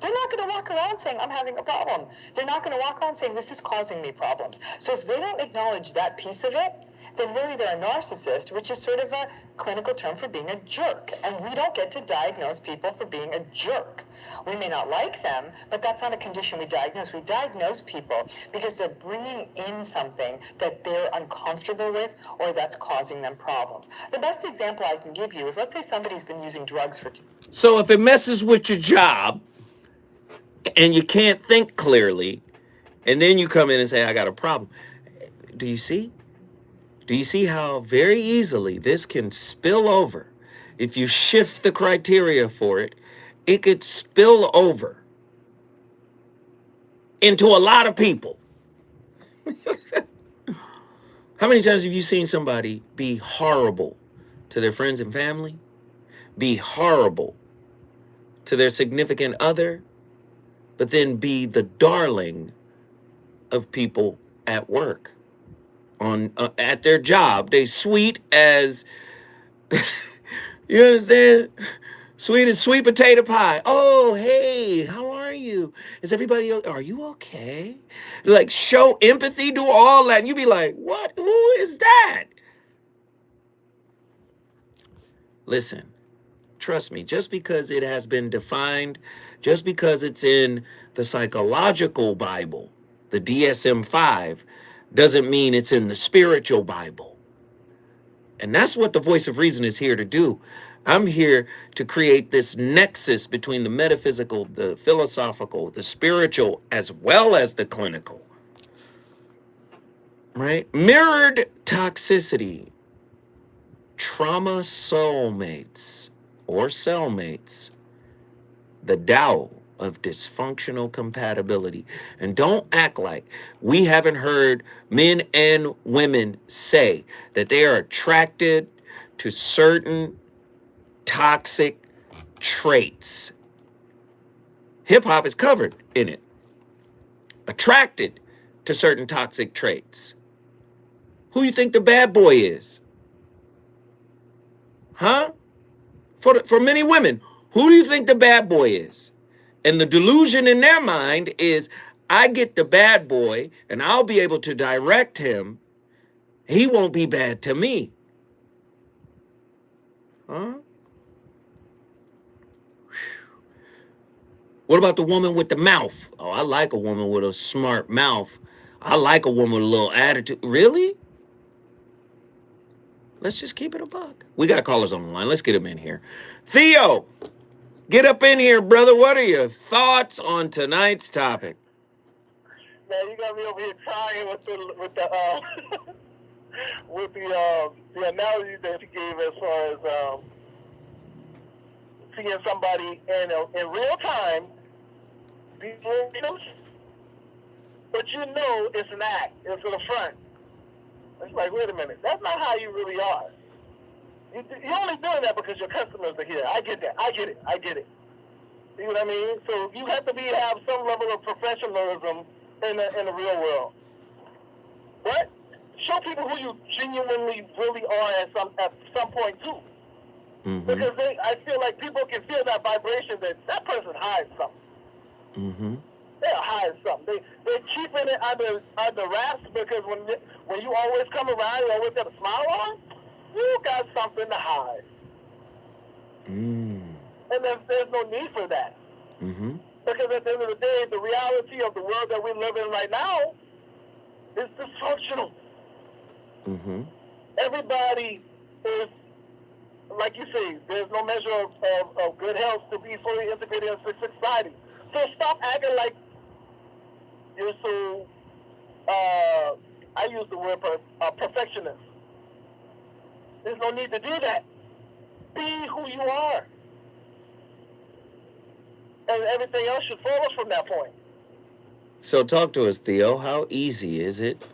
they're not going to walk around saying, I'm having a problem. They're not going to walk around saying, this is causing me problems. So if they don't acknowledge that piece of it, then really they're a narcissist, which is sort of a clinical term for being a jerk. And we don't get to diagnose people for being a jerk. We may not like them, but that's not a condition we diagnose. We diagnose people because they're bringing in something that they're uncomfortable with or that's causing them problems. The best example I can give you is, let's say somebody's been using drugs for... So if it messes with your job and you can't think clearly, and then you come in and say, I got a problem. Do you see? Do you see how very easily this can spill over? If you shift the criteria for it, it could spill over into a lot of people. How many times have you seen somebody be horrible to their friends and family? Be horrible to their significant other, but then be the darling of people at work? on at their job. They sweet as you understand? Sweet as sweet potato pie. Oh, hey, how are you? Is everybody are you okay? Like show empathy, do all that, and you be like, what? Who is that? Listen, trust me, just because it has been defined, just because it's in the psychological Bible, the DSM-5, doesn't mean it's in the spiritual Bible. And that's what the voice of reason is here to do. I'm here to create this nexus between the metaphysical, the philosophical, the spiritual, as well as the clinical. Right? Mirrored toxicity, trauma soulmates or cellmates, the Tao of dysfunctional compatibility. And don't act like we haven't heard men and women say that they are attracted to certain toxic traits. Hip hop is covered in it. Attracted to certain toxic traits. Who you think the bad boy is? Huh? For many women, who do you think the bad boy is? And the delusion in their mind is, I get the bad boy and I'll be able to direct him. He won't be bad to me. Huh? What about the woman with the mouth? Oh, I like a woman with a smart mouth. I like a woman with a little attitude. Really? Let's just keep it a buck. We got callers on the line. Let's get him in here. Theo, get up in here, brother. What are your thoughts on tonight's topic? Man, you got me over here trying with the with the analogy that you gave as far as seeing somebody in real time, but you know it's an act, it's a front. It's like, wait a minute, that's not how you really are. You're only doing that because your customers are here. I get that. I get it. You know what I mean? So you have to have some level of professionalism in the real world. But show people who you genuinely really are at some point too. Mm-hmm. Because I feel like people can feel that vibration that person hides something. Mm-hmm. They're hiding something. They're keeping it under wraps because when you always come around, you always got a smile on. You got something to hide. Mm. And there's no need for that. Mm-hmm. Because at the end of the day, the reality of the world that we live in right now is dysfunctional. Mm-hmm. Everybody is, like you say, there's no measure of good health to be fully integrated into society. So stop acting like you're so, I use the word perfectionist. There's no need to do that. Be who you are. And everything else should follow from that point. So talk to us, Theo. How easy is it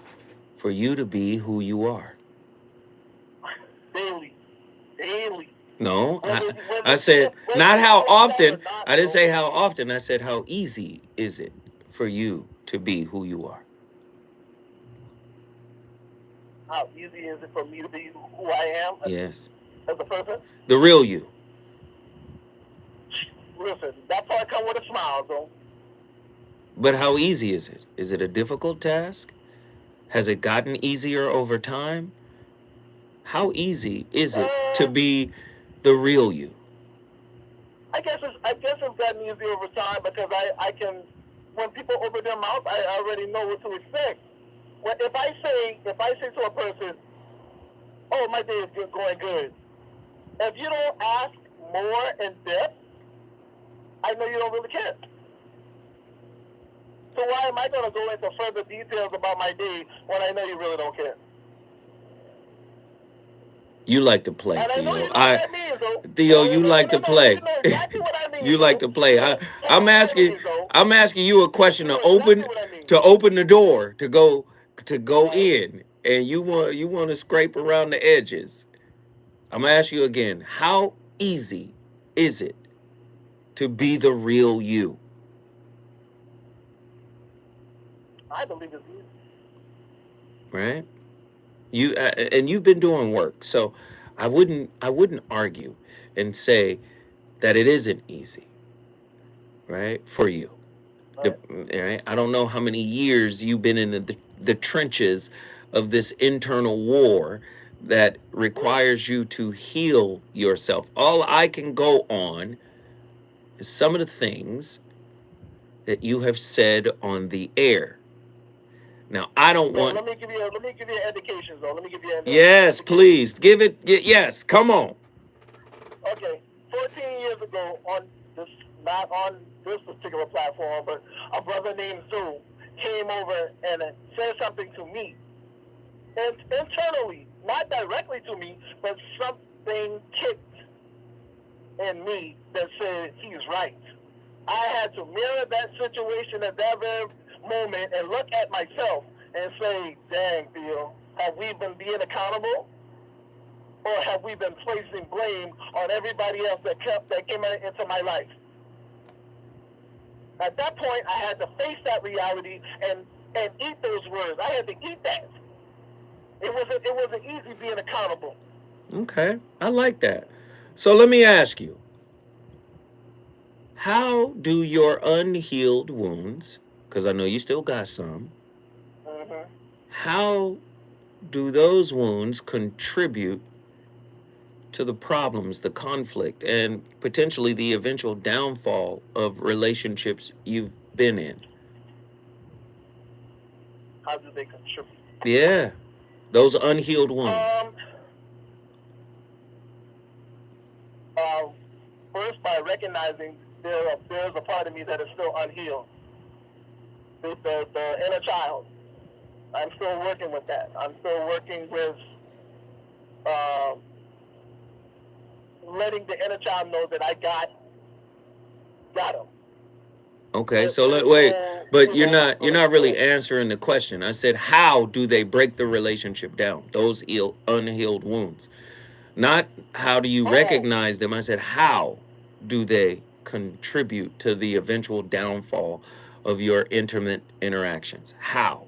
for you to be who you are? Daily. No, I said not how often. I didn't say how often. I said how easy is it for you to be who you are? How easy is it for me to be who I am? Yes. As a person? The real you. Listen, that part comes with a smile, though. But how easy is it? Is it a difficult task? Has it gotten easier over time? How easy is it to be the real you? I guess it's gotten easier over time because I can, when people open their mouth, I already know what to expect. When if I say to a person, "Oh, my day is going good," if you don't ask more in depth, I know you don't really care. So why am I going to go into further details about my day when I know you really don't care? You like to play, and Theo. I know you know what that means, though. Theo, you like to play. You know exactly what I mean. You like to play. I'm asking you a question to open the door to go in, and you want to scrape around the edges. I'm gonna ask you again. How easy is it to be the real you? I believe it's easy. Right? And you've been doing work, so I wouldn't argue and say that it isn't easy, right, for you. Right. Right? I don't know how many years you've been in the trenches of this internal war that requires you to heal yourself. All I can go on is some of the things that you have said on the air. Now, I don't Well, want. let me give you an indication, though. Let me give you an Yes, indication. please give it. Yes, come on. Okay, 14 years ago, on this, not on this particular platform, but a brother named Zoo came over and said something to me, and internally, not directly to me, but something kicked in me that said he's right. I had to mirror that situation at that very moment and look at myself and say, dang, Theo, have we been being accountable? Or have we been placing blame on everybody else that came into my life? At that point, I had to face that reality and eat those words. I had to eat that. It wasn't easy being accountable. Okay, I like that. So let me ask you, how do your unhealed wounds, because I know you still got some, Mm-hmm. how do those wounds contribute to the problems, the conflict, and potentially the eventual downfall of relationships you've been in? How do they contribute? Yeah, those unhealed wounds. First, by recognizing there's a part of me that is still unhealed. The inner child. I'm still working with that. I'm still working with letting the inner child know that I got him. Okay, so wait, but you're not really answering the question. I said, how do they break the relationship down? Those unhealed wounds. Not how do you recognize them. I said, how do they contribute to the eventual downfall of your intimate interactions? How?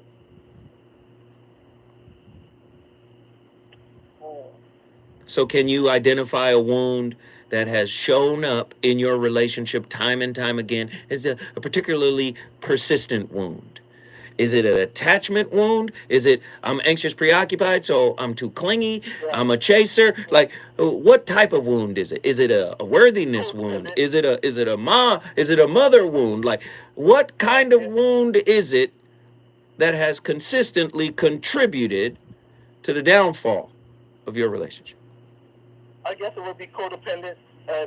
So can you identify a wound that has shown up in your relationship time and time again? Is it a particularly persistent wound? Is it an attachment wound? Is it I'm anxious, preoccupied, so I'm too clingy? I'm a chaser. Like, what type of wound is it? Is it a worthiness wound? Is it a mother wound? Like, what kind of wound is it that has consistently contributed to the downfall of your relationship? I guess it would be codependent,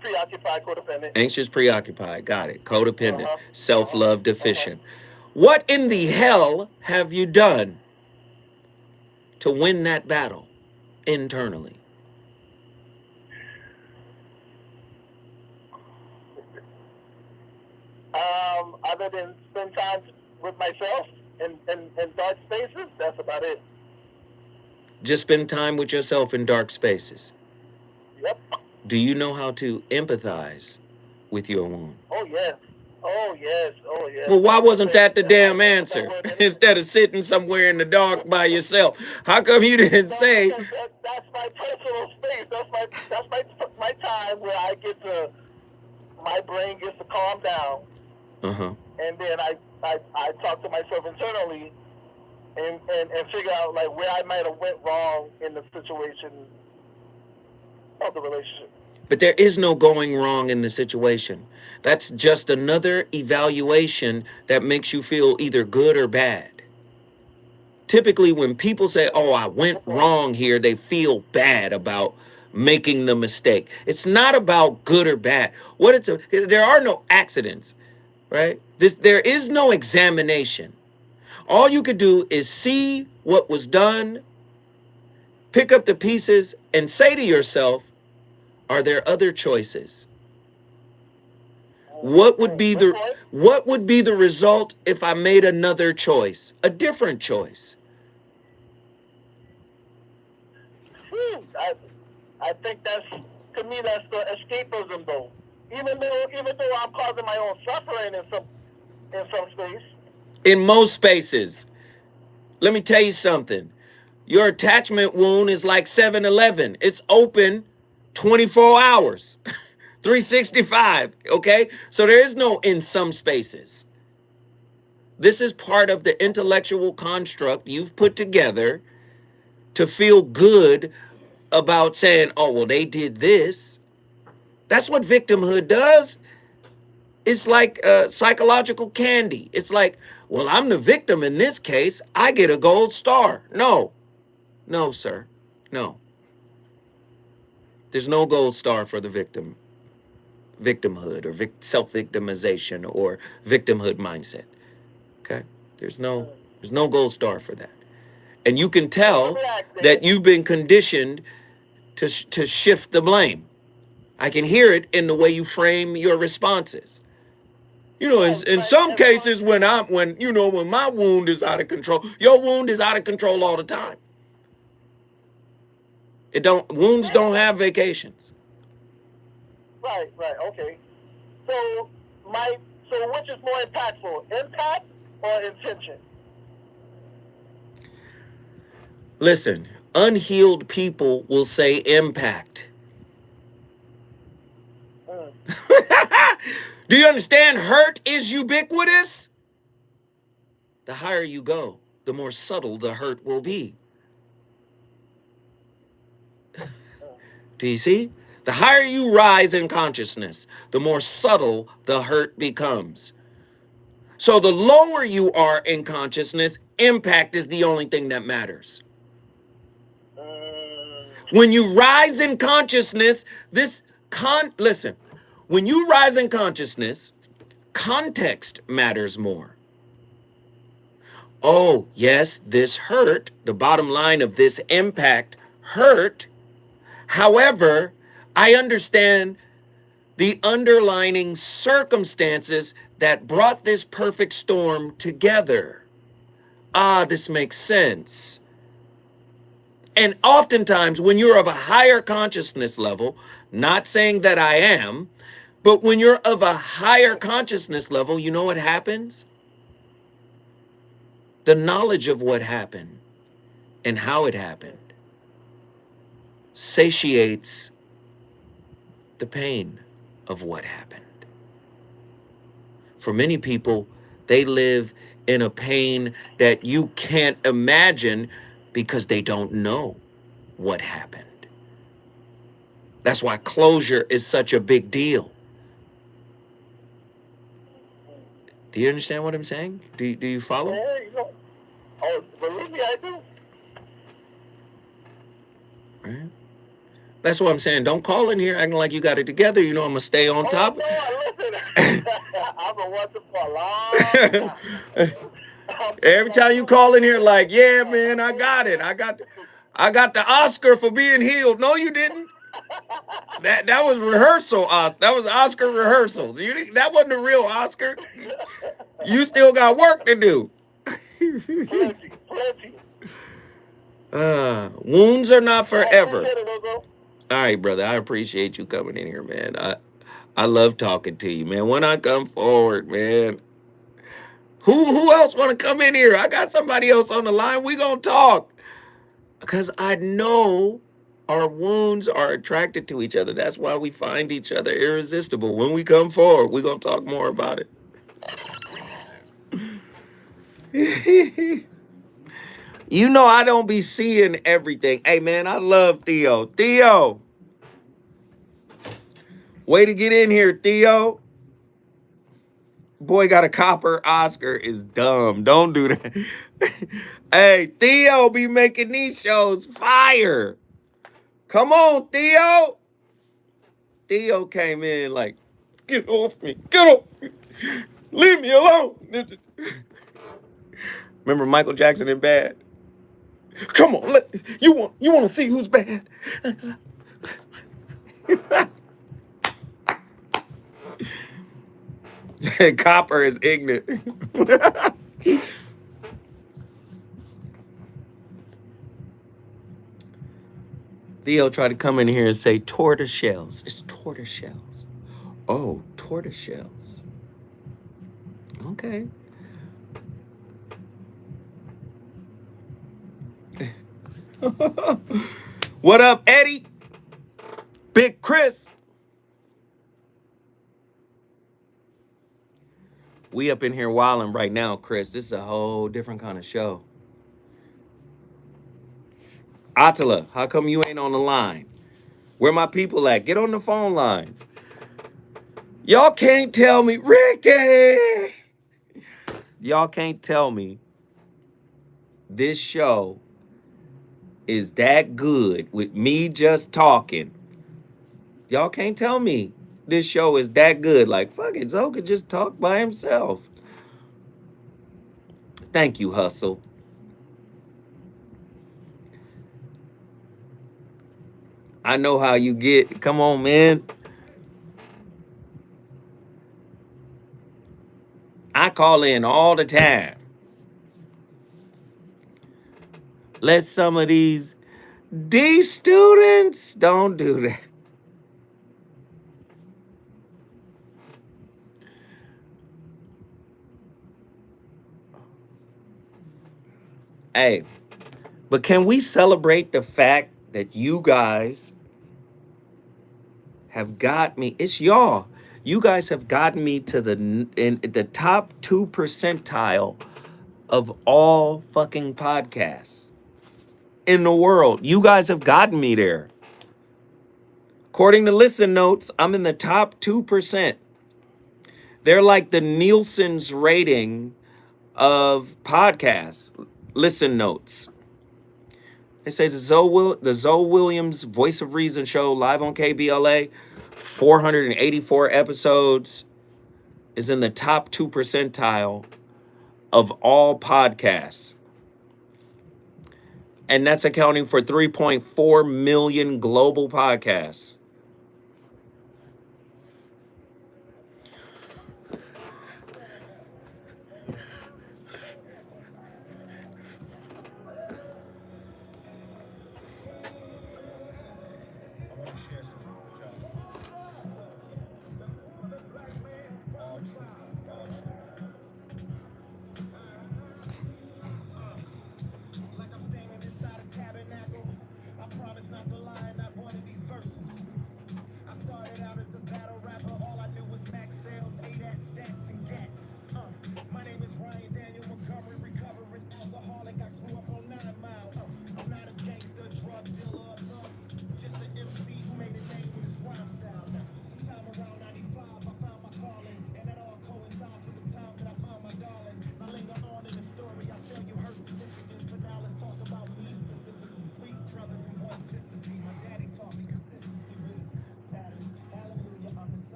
preoccupied, codependent. Anxious, preoccupied. Got it. Codependent. Self-love deficient. What in the hell have you done to win that battle internally? Other than spend time with myself in dark spaces, that's about it. Just spend time with yourself in dark spaces. Yep. Do you know how to empathize with your wound? Oh, yes. Oh, yes. Oh, yes. Well, why wasn't that the damn answer? Instead of sitting somewhere in the dark by yourself, how come you didn't say? That's my personal space. That's my time where I get to, my brain gets to calm down. And then I talk to myself internally and figure out like where I might have went wrong in the situation of the relationship. But there is no going wrong in the situation. That's just another evaluation that makes you feel either good or bad. Typically, when people say, oh, I went wrong here, they feel bad about making the mistake. It's not about good or bad. There are no accidents, right? There is no examination. All you could do is see what was done, pick up the pieces, and say to yourself, are there other choices? What would be the result if I made another choice, a different choice? I think that's the escapism though. Even though I'm causing my own suffering in some space. In most spaces. Let me tell you something. Your attachment wound is like 7-Eleven. It's open 24 hours, 365. Okay? So there is no in some spaces. This is part of the intellectual construct you've put together to feel good about saying, oh, well, they did this. That's what victimhood does. It's like psychological candy. It's like, well, I'm the victim in this case. I get a gold star. No, no, sir. No. There's no gold star for the victimhood or self-victimization or victimhood mindset. Okay? There's no gold star for that. And you can tell that you've been conditioned to shift the blame. I can hear it in the way you frame your responses. You know, in some cases when my wound is out of control, your wound is out of control all the time. Wounds don't have vacations. Right, okay. So which is more impactful, impact or intention? Listen, unhealed people will say impact. Do you understand? Hurt is ubiquitous. The higher you go, the more subtle the hurt will be. Do you see? The higher you rise in consciousness, the more subtle the hurt becomes. So the lower you are in consciousness, impact is the only thing that matters. When you rise in consciousness, listen, when you rise in consciousness, context matters more. Oh, yes, this hurt. The bottom line of this impact hurt. However, I understand the underlying circumstances that brought this perfect storm together. Ah, this makes sense. And oftentimes, when you're of a higher consciousness level, not saying that I am, but when you're of a higher consciousness level, you know what happens? The knowledge of what happened and how it happened satiates the pain of what happened. For many people, they live in a pain that you can't imagine because they don't know what happened. That's why closure is such a big deal. Do you understand what I'm saying? Do you follow? Yeah, oh, believe me, I do. Right? That's what I'm saying. Don't call in here acting like you got it together. You know I'm going to stay on top. No, listen. I've been watching for a long time. Every time you call in here like, yeah, man, I got it. I got the Oscar for being healed. No, you didn't. That was rehearsal, That was Oscar rehearsals. That wasn't a real Oscar. You still got work to do. Plenty. Wounds are not forever. All right, brother. I appreciate you coming in here, man. I love talking to you, man. When I come forward, man. Who else want to come in here? I got somebody else on the line. We gonna talk. Because I know our wounds are attracted to each other. That's why we find each other irresistible. When we come forward, we're going to talk more about it. You know I don't be seeing everything. Hey, man, I love Theo. Theo. Way to get in here, Theo. Boy got a copper Oscar is dumb. Don't do that. Hey, Theo be making these shows fire. Come on, Theo. Theo came in like, get off me. Get off me. Leave me alone. Remember Michael Jackson in Bad? Come on, you want to see who's bad? Copper is ignorant. Theo tried to come in here and say tortoise shells. It's tortoise shells. Oh, tortoise shells. Okay. What up, Eddie? Big Chris. We up in here wilding right now, Chris. This is a whole different kind of show. Attila, how come you ain't on the line? Where my people at? Get on the phone lines. Y'all can't tell me, Ricky. Y'all can't tell me this show is that good with me just talking. Y'all can't tell me this show is that good. Like, fuck it, Zoe could just talk by himself. Thank you, Hustle. I know how you get. Come on, man. I call in all the time. Let some of these D students don't do that. Hey, but can we celebrate the fact that you guys have got me? It's y'all. You guys have gotten me to the top 2 percentile of all fucking podcasts in the world. You guys have gotten me there. According to Listen Notes, I'm in the top 2%. They're like the Nielsen's rating of podcasts. Listen Notes. They say the Zoe Williams Voice of Reason show live on KBLA, 484 episodes, is in the top 2 percentile of all podcasts. And that's accounting for 3.4 million global podcasts.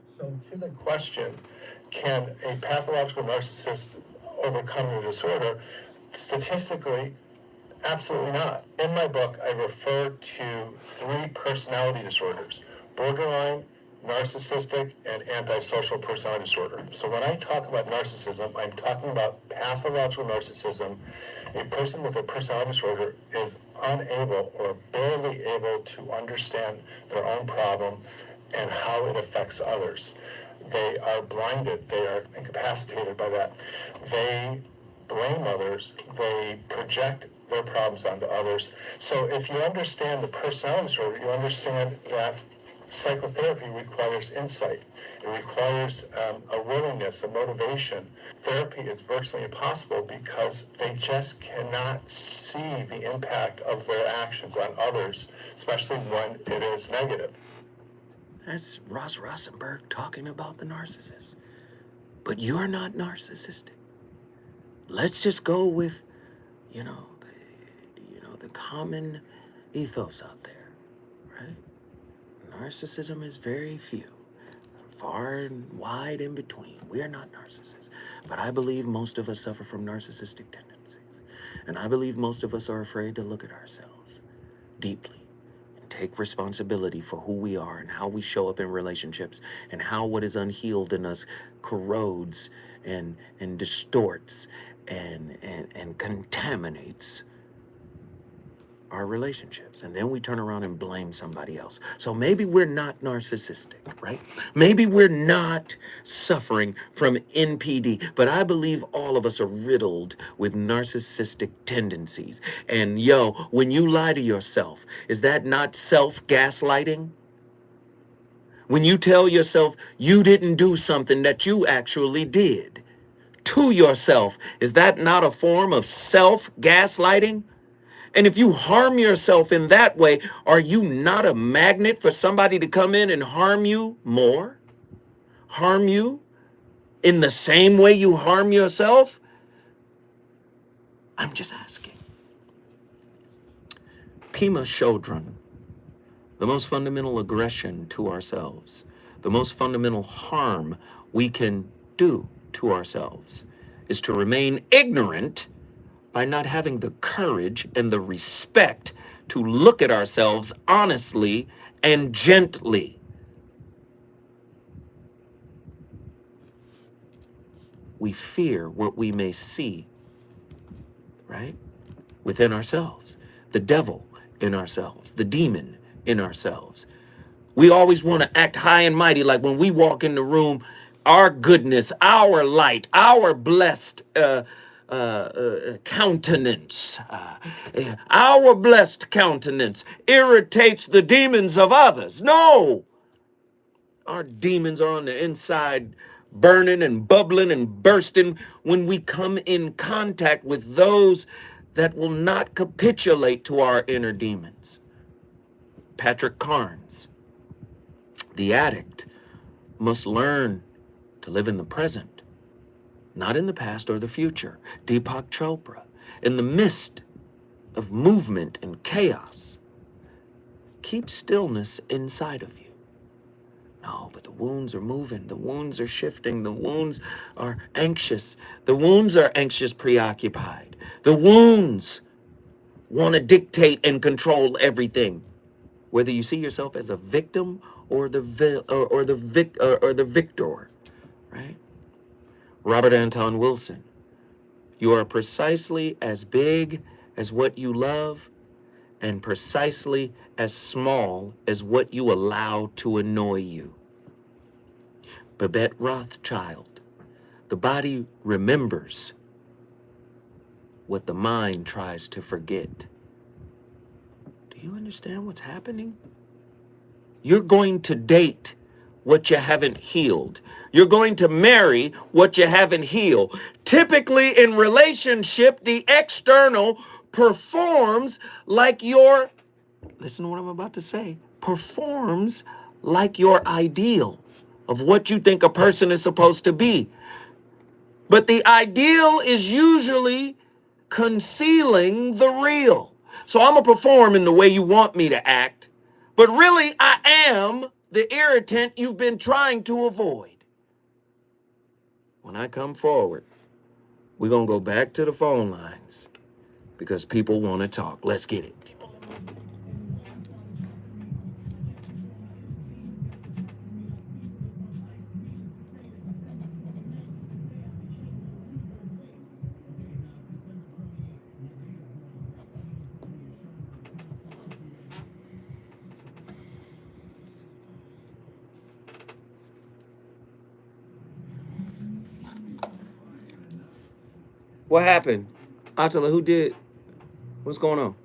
So to the question, can a pathological narcissist overcome the disorder? Statistically, absolutely not. In my book, I refer to 3 personality disorders: borderline, narcissistic, and antisocial personality disorder. So when I talk about narcissism, I'm talking about pathological narcissism. A person with a personality disorder is unable or barely able to understand their own problem and how it affects others. They are blinded. They are incapacitated by that. They blame others. They project their problems onto others. So if you understand the personality disorder, you understand that psychotherapy requires insight. It requires a willingness, a motivation. Therapy is virtually impossible because they just cannot see the impact of their actions on others, especially when it is negative. That's Ross Rosenberg talking about the narcissist. But you're not narcissistic. Let's just go with, the common ethos out there, right? Narcissism is very few, far and wide in between. We are not narcissists. But I believe most of us suffer from narcissistic tendencies. And I believe most of us are afraid to look at ourselves deeply and take responsibility for who we are and how we show up in relationships and how what is unhealed in us corrodes and distorts and contaminates our relationships, and then we turn around and blame somebody else. So maybe we're not narcissistic, right? Maybe we're not suffering from NPD, but I believe all of us are riddled with narcissistic tendencies. And yo, when you lie to yourself, is that not self-gaslighting? When you tell yourself you didn't do something that you actually did to yourself, is that not a form of self-gaslighting? And if you harm yourself in that way, are you not a magnet for somebody to come in and harm you more? Harm you in the same way you harm yourself? I'm just asking. Pima Chodron, the most fundamental aggression to ourselves, the most fundamental harm we can do to ourselves is to remain ignorant by not having the courage and the respect to look at ourselves honestly and gently. We fear what we may see, right? Within ourselves, the devil in ourselves, the demon in ourselves. We always want to act high and mighty, like when we walk in the room, our goodness, our light, our blessed countenance, our blessed countenance irritates the demons of others. No, our demons are on the inside, burning and bubbling and bursting when we come in contact with those that will not capitulate to our inner demons. Patrick Carnes, the addict, must learn to live in the present, not in the past or the future. Deepak Chopra, in the midst of movement and chaos, keep stillness inside of you. No, but the wounds are moving, the wounds are shifting, the wounds are anxious, the wounds are anxious, preoccupied. The wounds want to dictate and control everything. Whether you see yourself as a victim or the victor, right? Robert Anton Wilson, you are precisely as big as what you love and precisely as small as what you allow to annoy you. Babette Rothschild, the body remembers what the mind tries to forget. Do you understand what's happening? You're going to date what you haven't healed. You're going to marry what you haven't healed. Typically in relationship, the external performs like your, listen to what I'm about to say, performs like your ideal of what you think a person is supposed to be. But the ideal is usually concealing the real. So I'm going to perform in the way you want me to act, but really I am the irritant you've been trying to avoid. When I come forward, we're going to go back to the phone lines because people want to talk. Let's get it. What happened? Attila, who did? What's going on?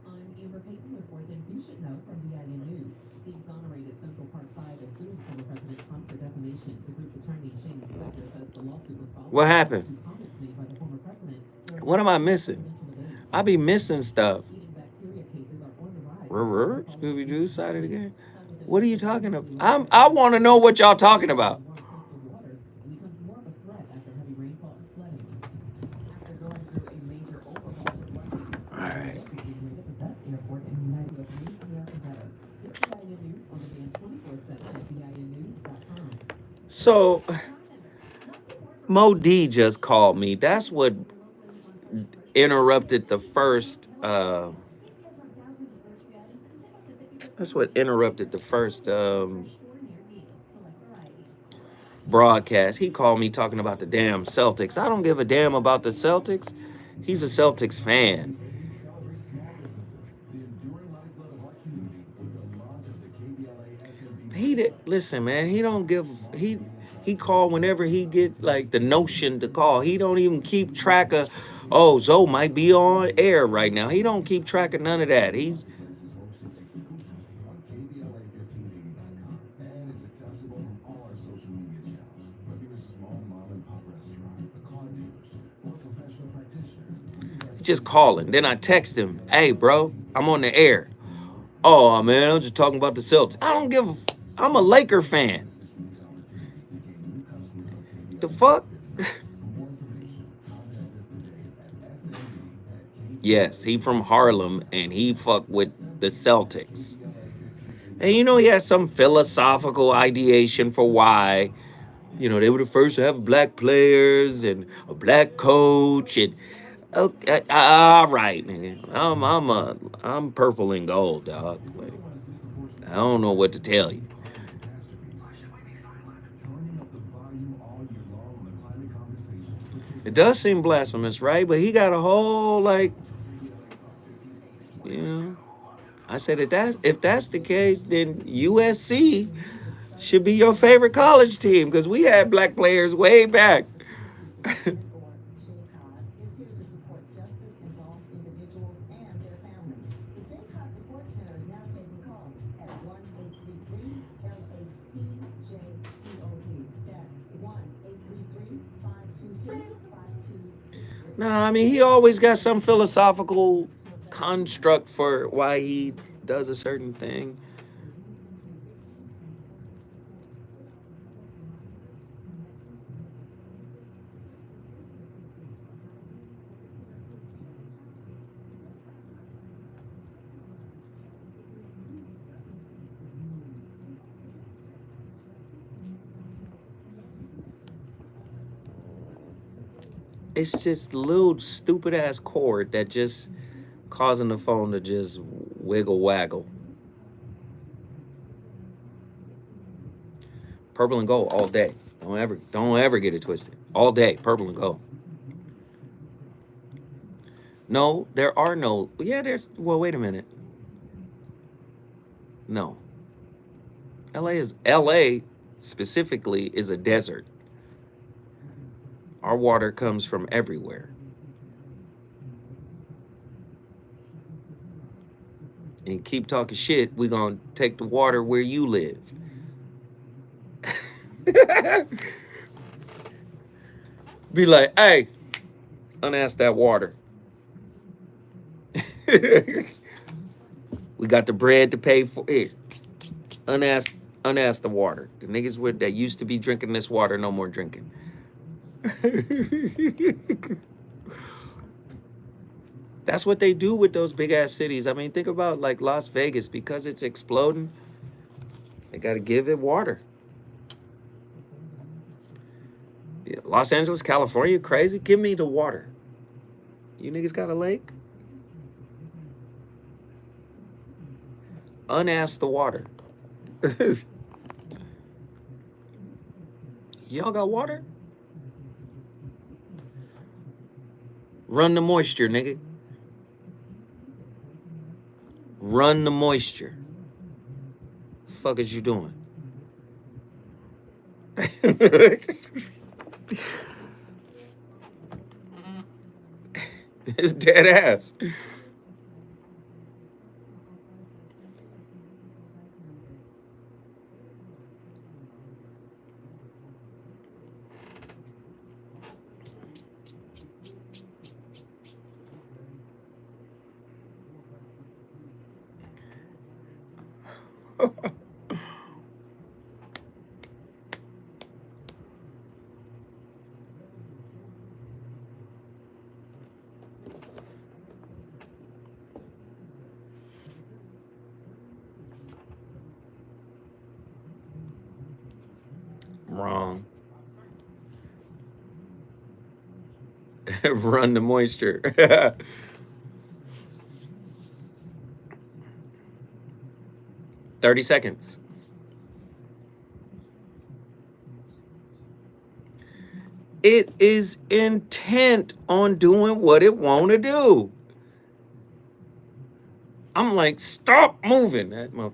I'm Amber Payton with 4 Things You Should Know from BIN News. The exonerated Central Park 5 is suing former President Trump for defamation. The group's attorney, Shane Spector, says the lawsuit was followed What happened? to comments made by the former president. What am I missing? I be missing stuff. Eating bacteria cases are on the rise. Scooby-Doo side of the game? What are you talking about? I want to know what y'all talking about. All right. So, Mo D just called me. That's what interrupted the first. That's what interrupted the first broadcast. He called me talking about the damn Celtics. I don't give a damn about the Celtics. He's a Celtics fan. He did listen, man. He don't give he call whenever he get like the notion to call. He don't even keep track of. Oh, Zoe might be on air right now. He don't keep track of none of that. Just calling. Then I text him, "Hey, bro, I'm on the air." Oh man, I'm just talking about the Celtics. I don't give a. I'm a Laker fan. The fuck? Yes, he from Harlem and he fuck with the Celtics. And you know he has some philosophical ideation for why, they were the first to have black players and a black coach and okay, all right, man. I'm purple and gold, dog. Like, I don't know what to tell you. It does seem blasphemous, right? But he got a whole you know. I said if that's the case, then USC should be your favorite college team because we had black players way back. No, I mean he always got some philosophical construct for why he does a certain thing. It's just little stupid ass cord that just causing the phone to just wiggle waggle. Purple and gold all day. Don't ever get it twisted. All day, purple and gold. No, there are no. Yeah, well, wait a minute. No. LA specifically is a desert. Our water comes from everywhere. And keep talking shit, we're gonna take the water where you live. Be like, hey, unask that water. We got the bread to pay for it. Unask the water. The niggas that used to be drinking this water, no more drinking. That's what they do with those big ass cities. I mean, think about like Las Vegas, because it's exploding. They got to give it water. Yeah, Los Angeles, California, crazy. Give me the water. You niggas got a lake? Unask the water. Y'all got water? Run the moisture, nigga. Run the moisture. Fuck is you doing? It's dead ass. Wrong. Run the moisture. 30 seconds. it is intent on doing what it want to do. I'm like, stop moving. That motherfucker.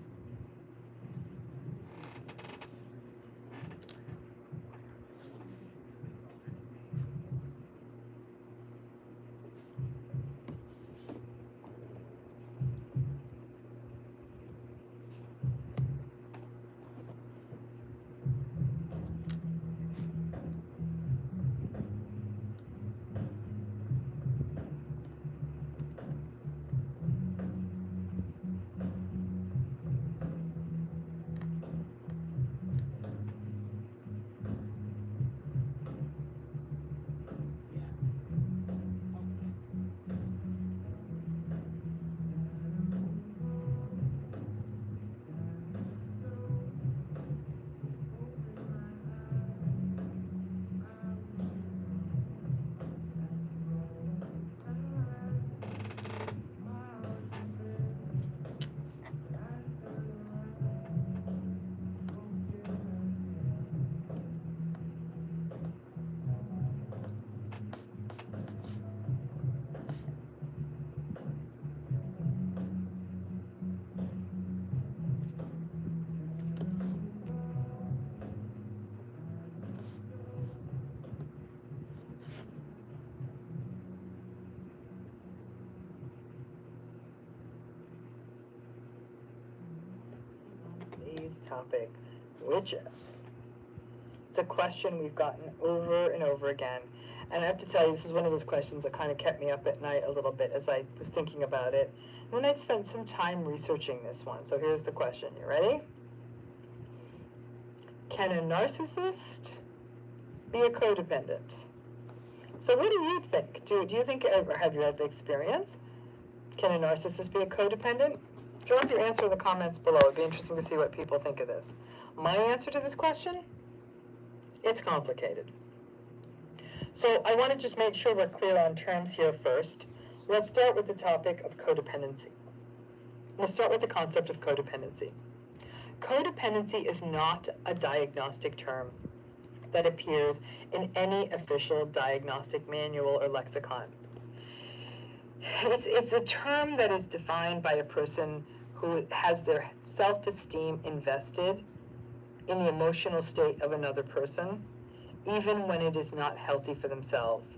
Today's topic, witches. It's a question we've gotten over and over again. And I have to tell you, this is one of those questions that kind of kept me up at night a little bit as I was thinking about it. And then I'd spent some time researching this one. So here's the question. You ready? Can a narcissist be a codependent? So what do you think? Do you think, or have you had the experience? Can a narcissist be a codependent? Drop your answer in the comments below. It'd be interesting to see what people think of this. My answer to this question? It's complicated. So I want to just make sure we're clear on terms here first. Let's start with the topic of codependency. Let's start with the concept of codependency. Codependency is not a diagnostic term that appears in any official diagnostic manual or lexicon. It's a term that is defined by a person who has their self-esteem invested in the emotional state of another person, even when it is not healthy for themselves.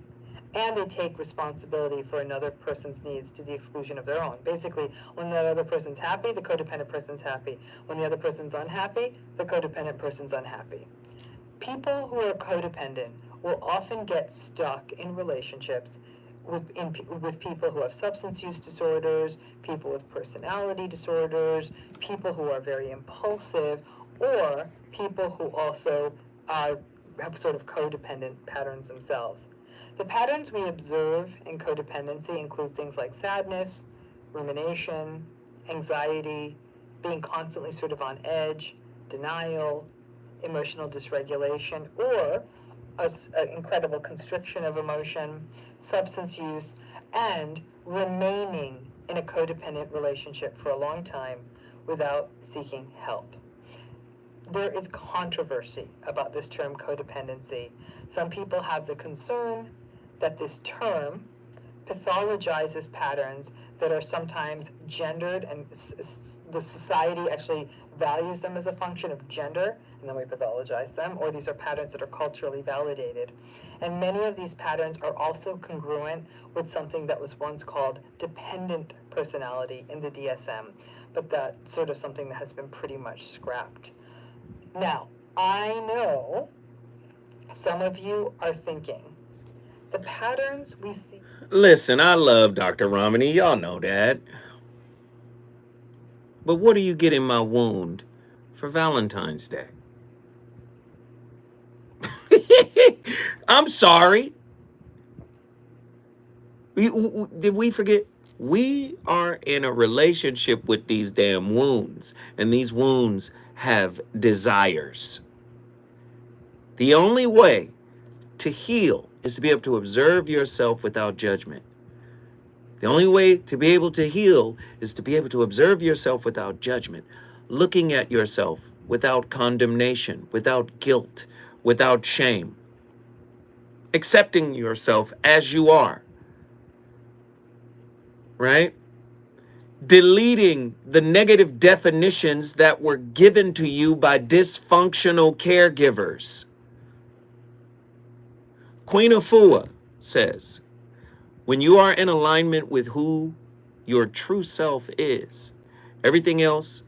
And they take responsibility for another person's needs to the exclusion of their own. Basically, when that other person's happy, the codependent person's happy. When the other person's unhappy, the codependent person's unhappy. People who are codependent will often get stuck in relationships with people who have substance use disorders, people with personality disorders, people who are very impulsive, or people who also have sort of codependent patterns themselves. The patterns we observe in codependency include things like sadness, rumination, anxiety, being constantly sort of on edge, denial, emotional dysregulation, or an incredible constriction of emotion, substance use, and remaining in a codependent relationship for a long time without seeking help. There is controversy about this term codependency. Some people have the concern that this term pathologizes patterns that are sometimes gendered, and the society actually values them as a function of gender, and then we pathologize them, or these are patterns that are culturally validated. And many of these patterns are also congruent with something that was once called dependent personality in the DSM, but that's sort of something that has been pretty much scrapped. Now, I know some of you are thinking, the patterns we see... Listen, I love Dr. Ramani. Y'all know that. But what do you get in my wound for Valentine's Day? I'm sorry. Did we forget? We are in a relationship with these damn wounds, and these wounds have desires. The only way to heal is to be able to observe yourself without judgment. The only way to be able to heal is to be able to observe yourself without judgment, looking at yourself without condemnation, without guilt, without shame. accepting yourself as you are, right? Deleting the negative definitions that were given to you by dysfunctional caregivers. Queen Afua says, when you are in alignment with who your true self is, everything else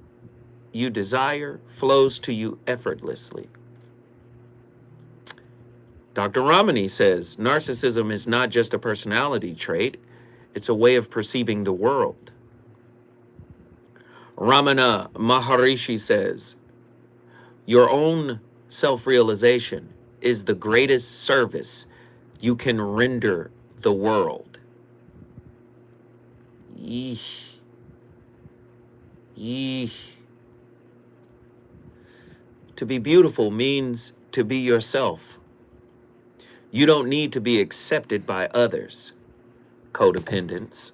you desire flows to you effortlessly. Dr. Ramani says, narcissism is not just a personality trait, it's a way of perceiving the world. Ramana Maharishi says, your own self-realization is the greatest service you can render the world. Yeesh. Yeesh. To be beautiful means to be yourself. You don't need to be accepted by others, codependents,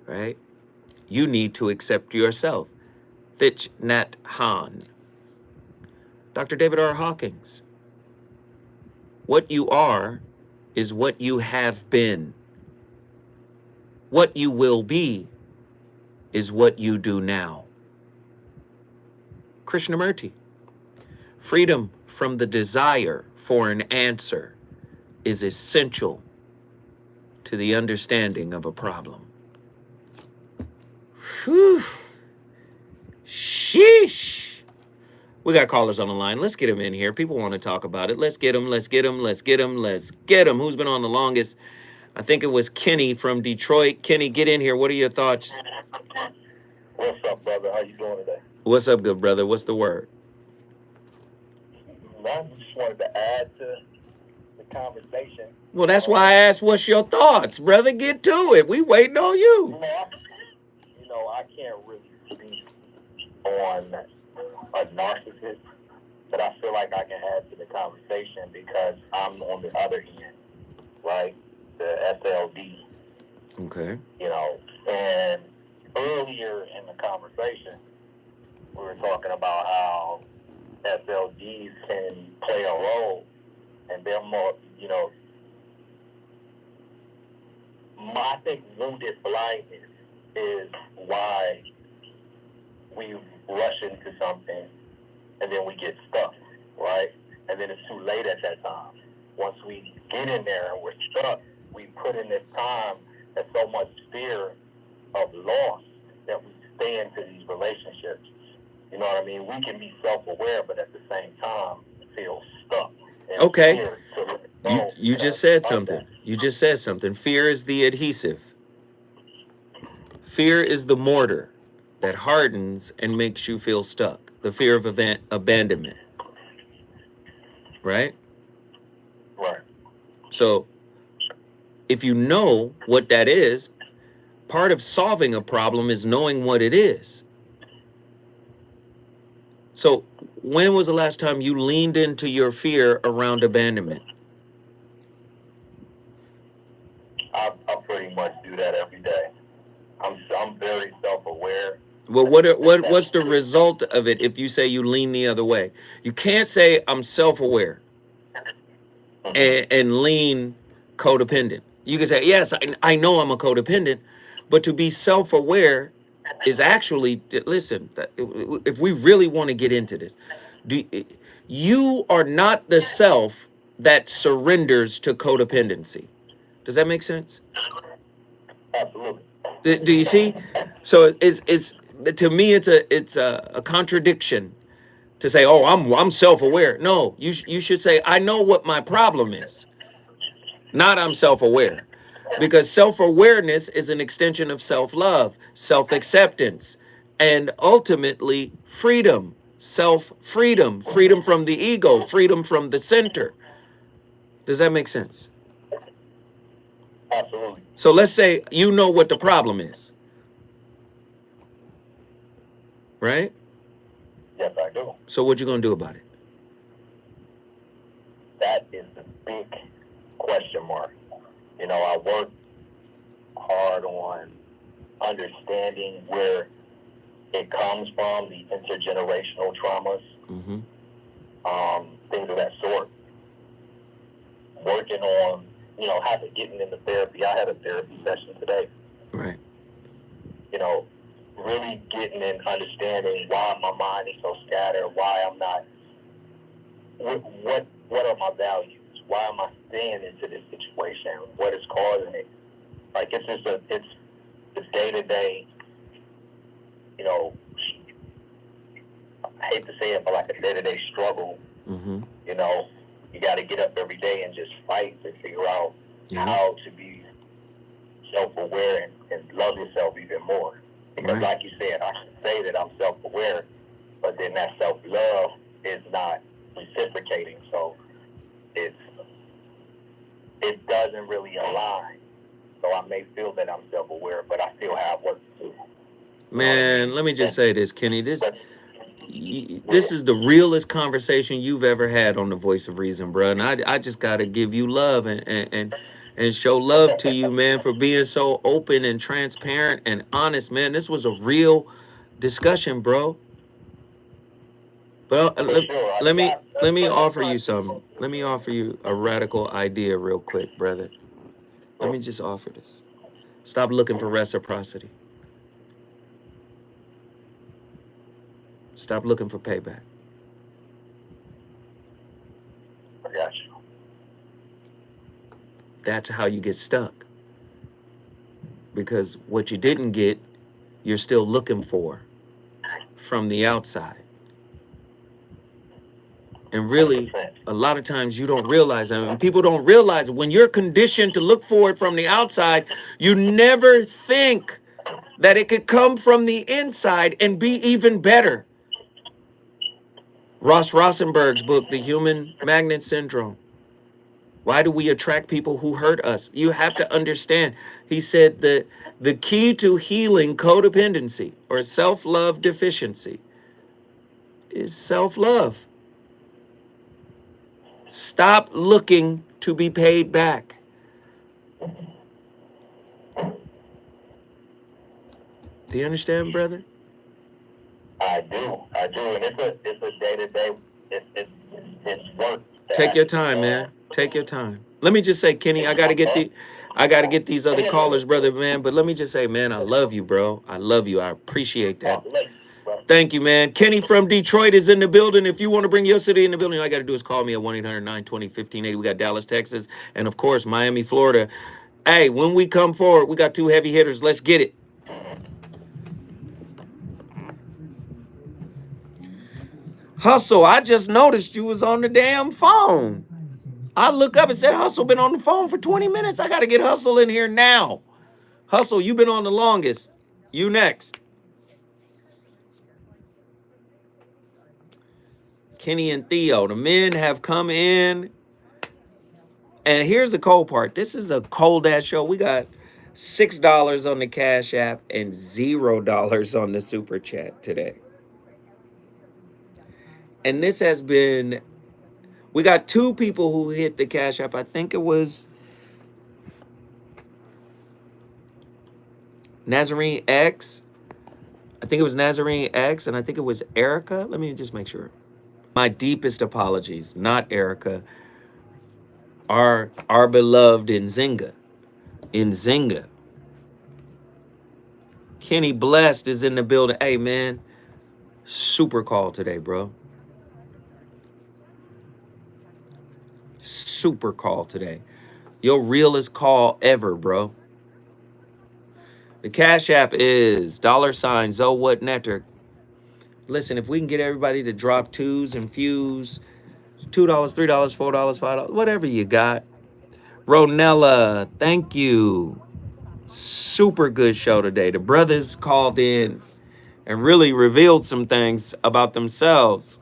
right? You need to accept yourself. Thich Nhat Hanh. Dr. David R. Hawkins. What you are is what you have been. What you will be is what you do now. Krishnamurti. Freedom from the desire for an answer is essential to the understanding of a problem. Whew. Sheesh. We got callers on the line. Let's get them in here. People want to talk about it. Let's get them. Let's get them. Let's get them. Let's get them. Who's been on the longest? I think it was Kenny from Detroit. Kenny, get in here. What are your thoughts? What's up, brother? How you doing today? What's up, good brother? What's the word? I just wanted to add to the conversation. Well, that's why I asked, what's your thoughts, brother? Get to it. We waiting on you. I can't really speak on a narcissist, but I feel like I can add to the conversation because I'm on the other end, right? The SLD. Okay. And earlier in the conversation, we were talking about how SLDs can play a role, and they're more, I think wounded blindness is why we rush into something and then we get stuck, right? And then it's too late at that time. Once we get in there and we're stuck, we put in this time and so much fear of loss that we stay into these relationships. You know what I mean? We can be self-aware, but at the same time feel stuck. Okay. You just said something. You just said something. Fear is the adhesive. Fear is the mortar that hardens and makes you feel stuck. The fear of abandonment. Right? Right. So, if you know what that is, part of solving a problem is knowing what it is. So, when was the last time you leaned into your fear around abandonment? I pretty much do that every day. I'm very self-aware. Well, what's the result of it if you say you lean the other way? You can't say I'm self-aware and lean codependent. You can say, yes, I know I'm a codependent, but to be self-aware is actually, listen, if we really want to get into this, you are not the self that surrenders to codependency. Does that make sense? Absolutely. Do you see? So it's to me it's a contradiction to say, oh, I'm self-aware. No, you should say, I know what my problem is, not I'm self-aware, because self-awareness is an extension of self-love, self-acceptance, and ultimately freedom, self-freedom, freedom from the ego, freedom from the center. Does that make sense? Absolutely. So let's say you know what the problem is, right? Yes, I do. So what you gonna do about it? That is the big question mark. I work hard on understanding where it comes from, the intergenerational traumas, Mm-hmm. things of that sort. Working working on, having getting into therapy. I had a therapy session today. Right. Really getting and understanding why my mind is so scattered, why I'm not, what are my values? Why am I staying into this situation? What is causing it? Like, it's just it's day-to-day, I hate to say it, but like a day-to-day struggle. Mm-hmm. You got to get up every day and just fight to figure out how to be self-aware and love yourself even more. Because like you said, I should say that I'm self-aware, but then that self-love is not reciprocating. So it doesn't really align. So I may feel that I'm self-aware, but I still have work to do. Man, let me just say this, Kenny. This is the realest conversation you've ever had on the Voice of Reason, bro. And I just got to give you love and show love to you, man, for being so open and transparent and honest, man. This was a real discussion, bro. But let me offer you something. Let me offer you a radical idea real quick, brother. Let me just offer this. Stop looking for reciprocity. Stop looking for payback. I got you. That's how you get stuck. Because what you didn't get, you're still looking for from the outside. And really, a lot of times you don't realize that. I mean, people don't realize it. When you're conditioned to look for it from the outside, you never think that it could come from the inside and be even better. Ross Rosenberg's book, The Human Magnet Syndrome. Why do we attract people who hurt us? You have to understand. He said that the key to healing codependency or self-love deficiency is self-love. Stop looking to be paid back. Do you understand, brother? I do, and it's a day-to-day. It's work. Take your time, man. Take your time. Let me just say, Kenny, I gotta get these other callers, brother, man. But let me just say, man, I love you, bro. I love you. I appreciate that. Thank you, man. Kenny from Detroit is in the building. If you want to bring your city in the building, all you got to do is call me at 1-800-920-1580. We got Dallas, Texas, and of course, Miami, Florida. Hey, when we come forward, we got two heavy hitters. Let's get it. Hustle, I just noticed you was on the damn phone. I look up and said, Hustle been on the phone for 20 minutes. I got to get Hustle in here now. Hustle, you've been on the longest. You next. Kenny and Theo, the men have come in. And here's the cold part. This is a cold ass show. We got $6 on the Cash App and $0 on the Super Chat today. And this has been, we got two people who hit the Cash App. I think it was Nazarene X. I think it was Nazarene X, and I think it was Erica. Let me just make sure. My deepest apologies, not Erica. Our beloved Nzinga. Kenny Blessed is in the building. Hey, man, super call today, bro. Super call today. Your realest call ever, bro. The Cash App is $ Zo What Netter. Listen, if we can get everybody to drop twos and fuse, $2, $3, $4, $5, whatever you got. Ronella, thank you. Super good show today. The brothers called in and really revealed some things about themselves.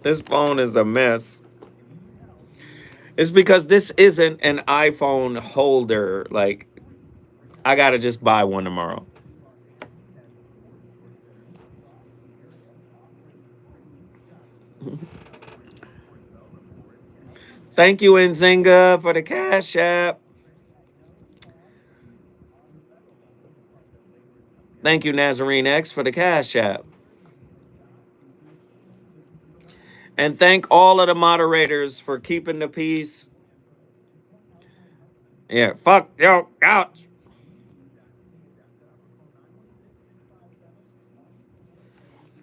This phone is a mess. It's because this isn't an iPhone holder. Like, I gotta just buy one tomorrow. Thank you, Nzinga, for the Cash App. Thank you, Nazarene X, for the Cash App. And thank all of the moderators for keeping the peace. Yeah, fuck your couch.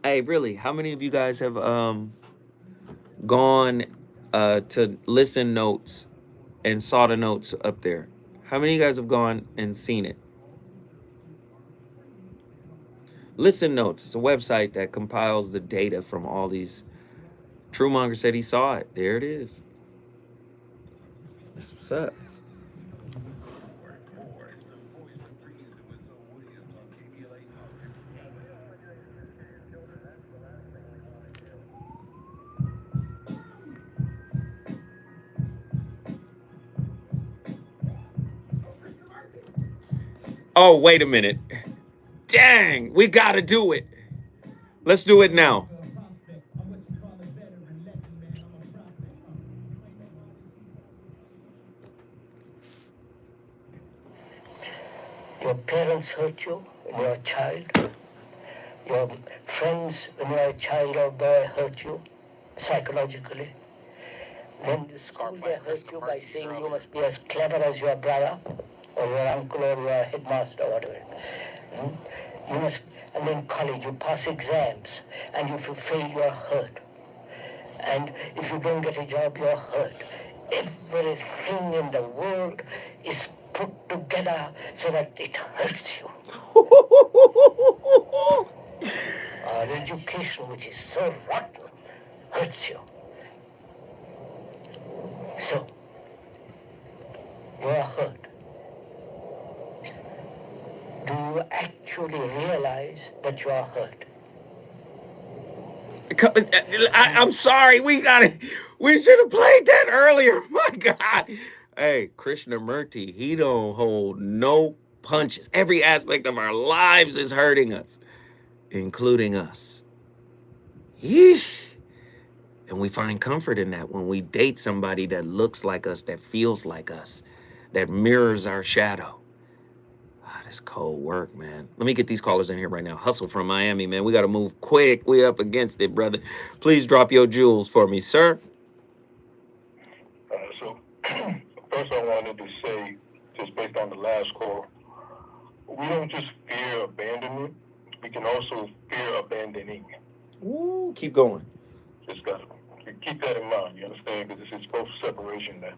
Hey, really, how many of you guys have gone to listen notes and saw the notes up there? How many of you guys have gone and seen it? Listen Notes. It's a website that compiles the data from all these. Truemonger said he saw it. There it is. That's what's up. Oh, wait a minute. Dang, we gotta do it. Let's do it now. Your parents hurt you when you were a child. Your friends when you were a child or boy hurt you psychologically. Then the school they hurt you by saying you must be as clever as your brother or your uncle or your headmaster or whatever. You must, and then college, you pass exams, and if you fail, you're hurt. And if you don't get a job, you're hurt. Everything in the world is put together so that it hurts you. Our education, which is so rotten, hurts you. So, you are hurt. Do you actually realize that you are hurt? I'm sorry. We should have played that earlier. My God. Hey, Krishnamurti, he don't hold no punches. Every aspect of our lives is hurting us, including us. Yeesh. And we find comfort in that when we date somebody that looks like us, that feels like us, that mirrors our shadow. That's cold work, man. Let me get these callers in here right now. Hustle from Miami, man. We got to move quick. We up against it, brother. Please drop your jewels for me, sir. So first I wanted to say, just based on the last call, we don't just fear abandonment, we can also fear abandoning. Ooh, keep going. Just got to keep that in mind, you understand? Because it's both separation there.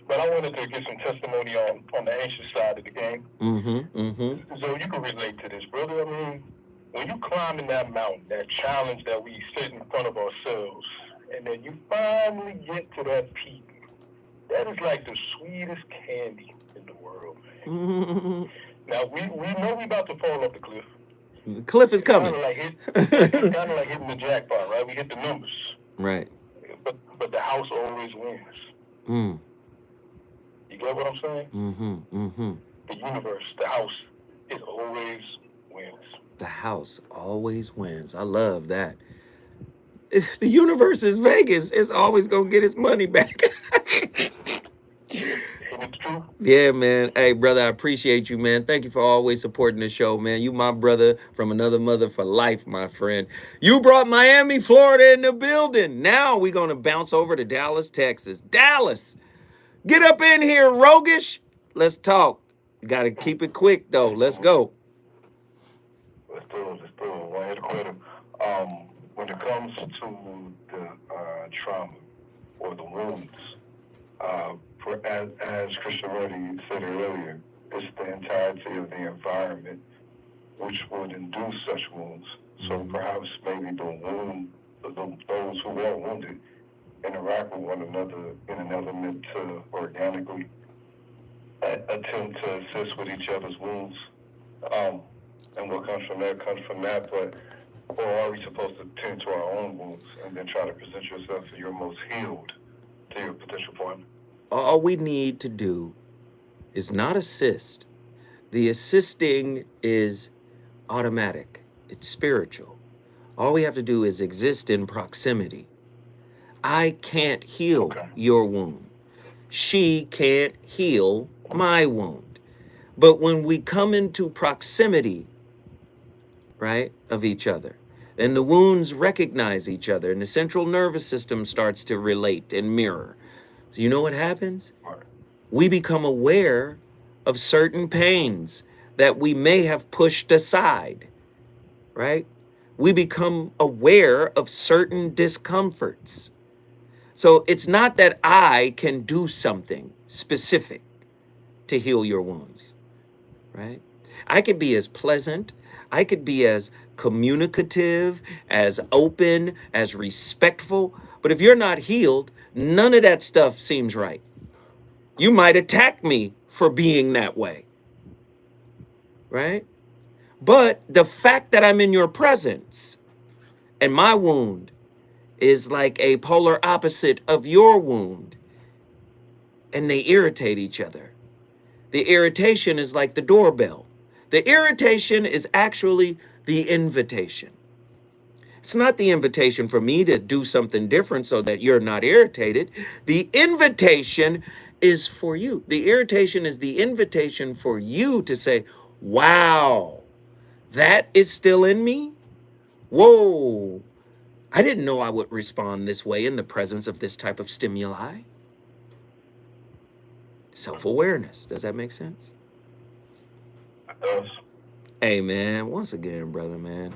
But I wanted to get some testimony on the anxious side of the game. So you can relate to this, brother. I mean, when you climbing that mountain, that challenge that we set in front of ourselves, and then you finally get to that peak, that is like the sweetest candy in the world. Now, we know we about to fall off the cliff. The cliff is coming. It's kind of like hitting the jackpot, right? We hit the numbers. Right. But the house always wins. You get what I'm saying? The universe, the house, it always wins. The house always wins. I love that. The universe is Vegas. It's always going to get its money back. It's true. Yeah, man. Hey, brother, I appreciate you, man. Thank you for always supporting the show, man. You my brother from another mother for life, my friend. You brought Miami, Florida in the building. Now we're going to bounce over to Dallas, Texas. Dallas, get up in here, roguish. Let's talk. You got to keep it quick, though. Let's go. Let's do it. One hit quitter. When it comes to the trauma or the wounds, as Christian Reddy said earlier, it's the entirety of the environment which would induce such wounds. So perhaps maybe those who are wounded interact with one another in an element to organically attempt to assist with each other's wounds. And what comes from that, but or are we supposed to tend to our own wounds and then try to present yourself as your most healed to your potential partner? All we need to do is not assist. The assisting is automatic. It's spiritual. All we have to do is exist in proximity. I can't heal your wound. She can't heal my wound. But when we come into proximity, right, of each other, And the wounds recognize each other, and the central nervous system starts to relate and mirror. So you know what happens? We become aware of certain pains that we may have pushed aside, right? We become aware of certain discomforts. So it's not that I can do something specific to heal your wounds, right? I could be as pleasant, I could be as communicative, as open, as respectful, but if you're not healed, none of that stuff seems right. You might attack me for being that way, right? But the fact that I'm in your presence and my wound is like a polar opposite of your wound, and they irritate each other. The irritation is like the doorbell. The irritation is actually the invitation. It's not the invitation for me to do something different so that you're not irritated. The invitation is for you. The irritation is the invitation for you to say, wow, that is still in me? Whoa, I didn't know I would respond this way in the presence of this type of stimuli. Self-awareness. Does that make sense? Hey, man, once again, brother, man.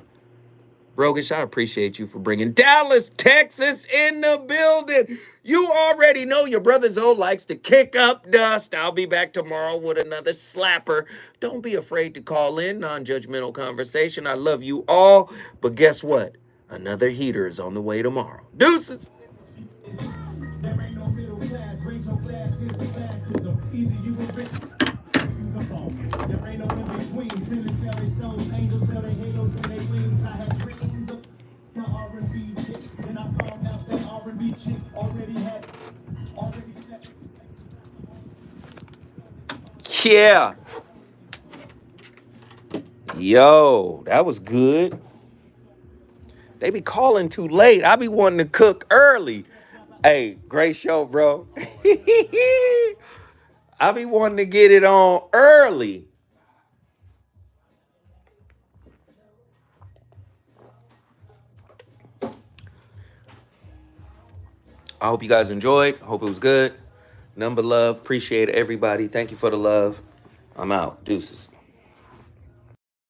Rogish, I appreciate you for bringing Dallas, Texas in the building. You already know your brother Zoe likes to kick up dust. I'll be back tomorrow with another slapper. Don't be afraid to call in. Non-judgmental conversation. I love you all. But guess what? Another heater is on the way tomorrow. Deuces. There ain't no middle class, racial class is the classism. Either you were rich, there ain't no in between. Sinners sell their souls, angels sell their halos and their wings. I had dreams of the R&B chick, and I found out that R&B chick already set. Yeah. Yo, that was good. They be calling too late. I be wanting to cook early. Hey, great show, bro. I be wanting to get it on early. I hope you guys enjoyed. Hope it was good. Number love. Appreciate everybody. Thank you for the love. I'm out. Deuces.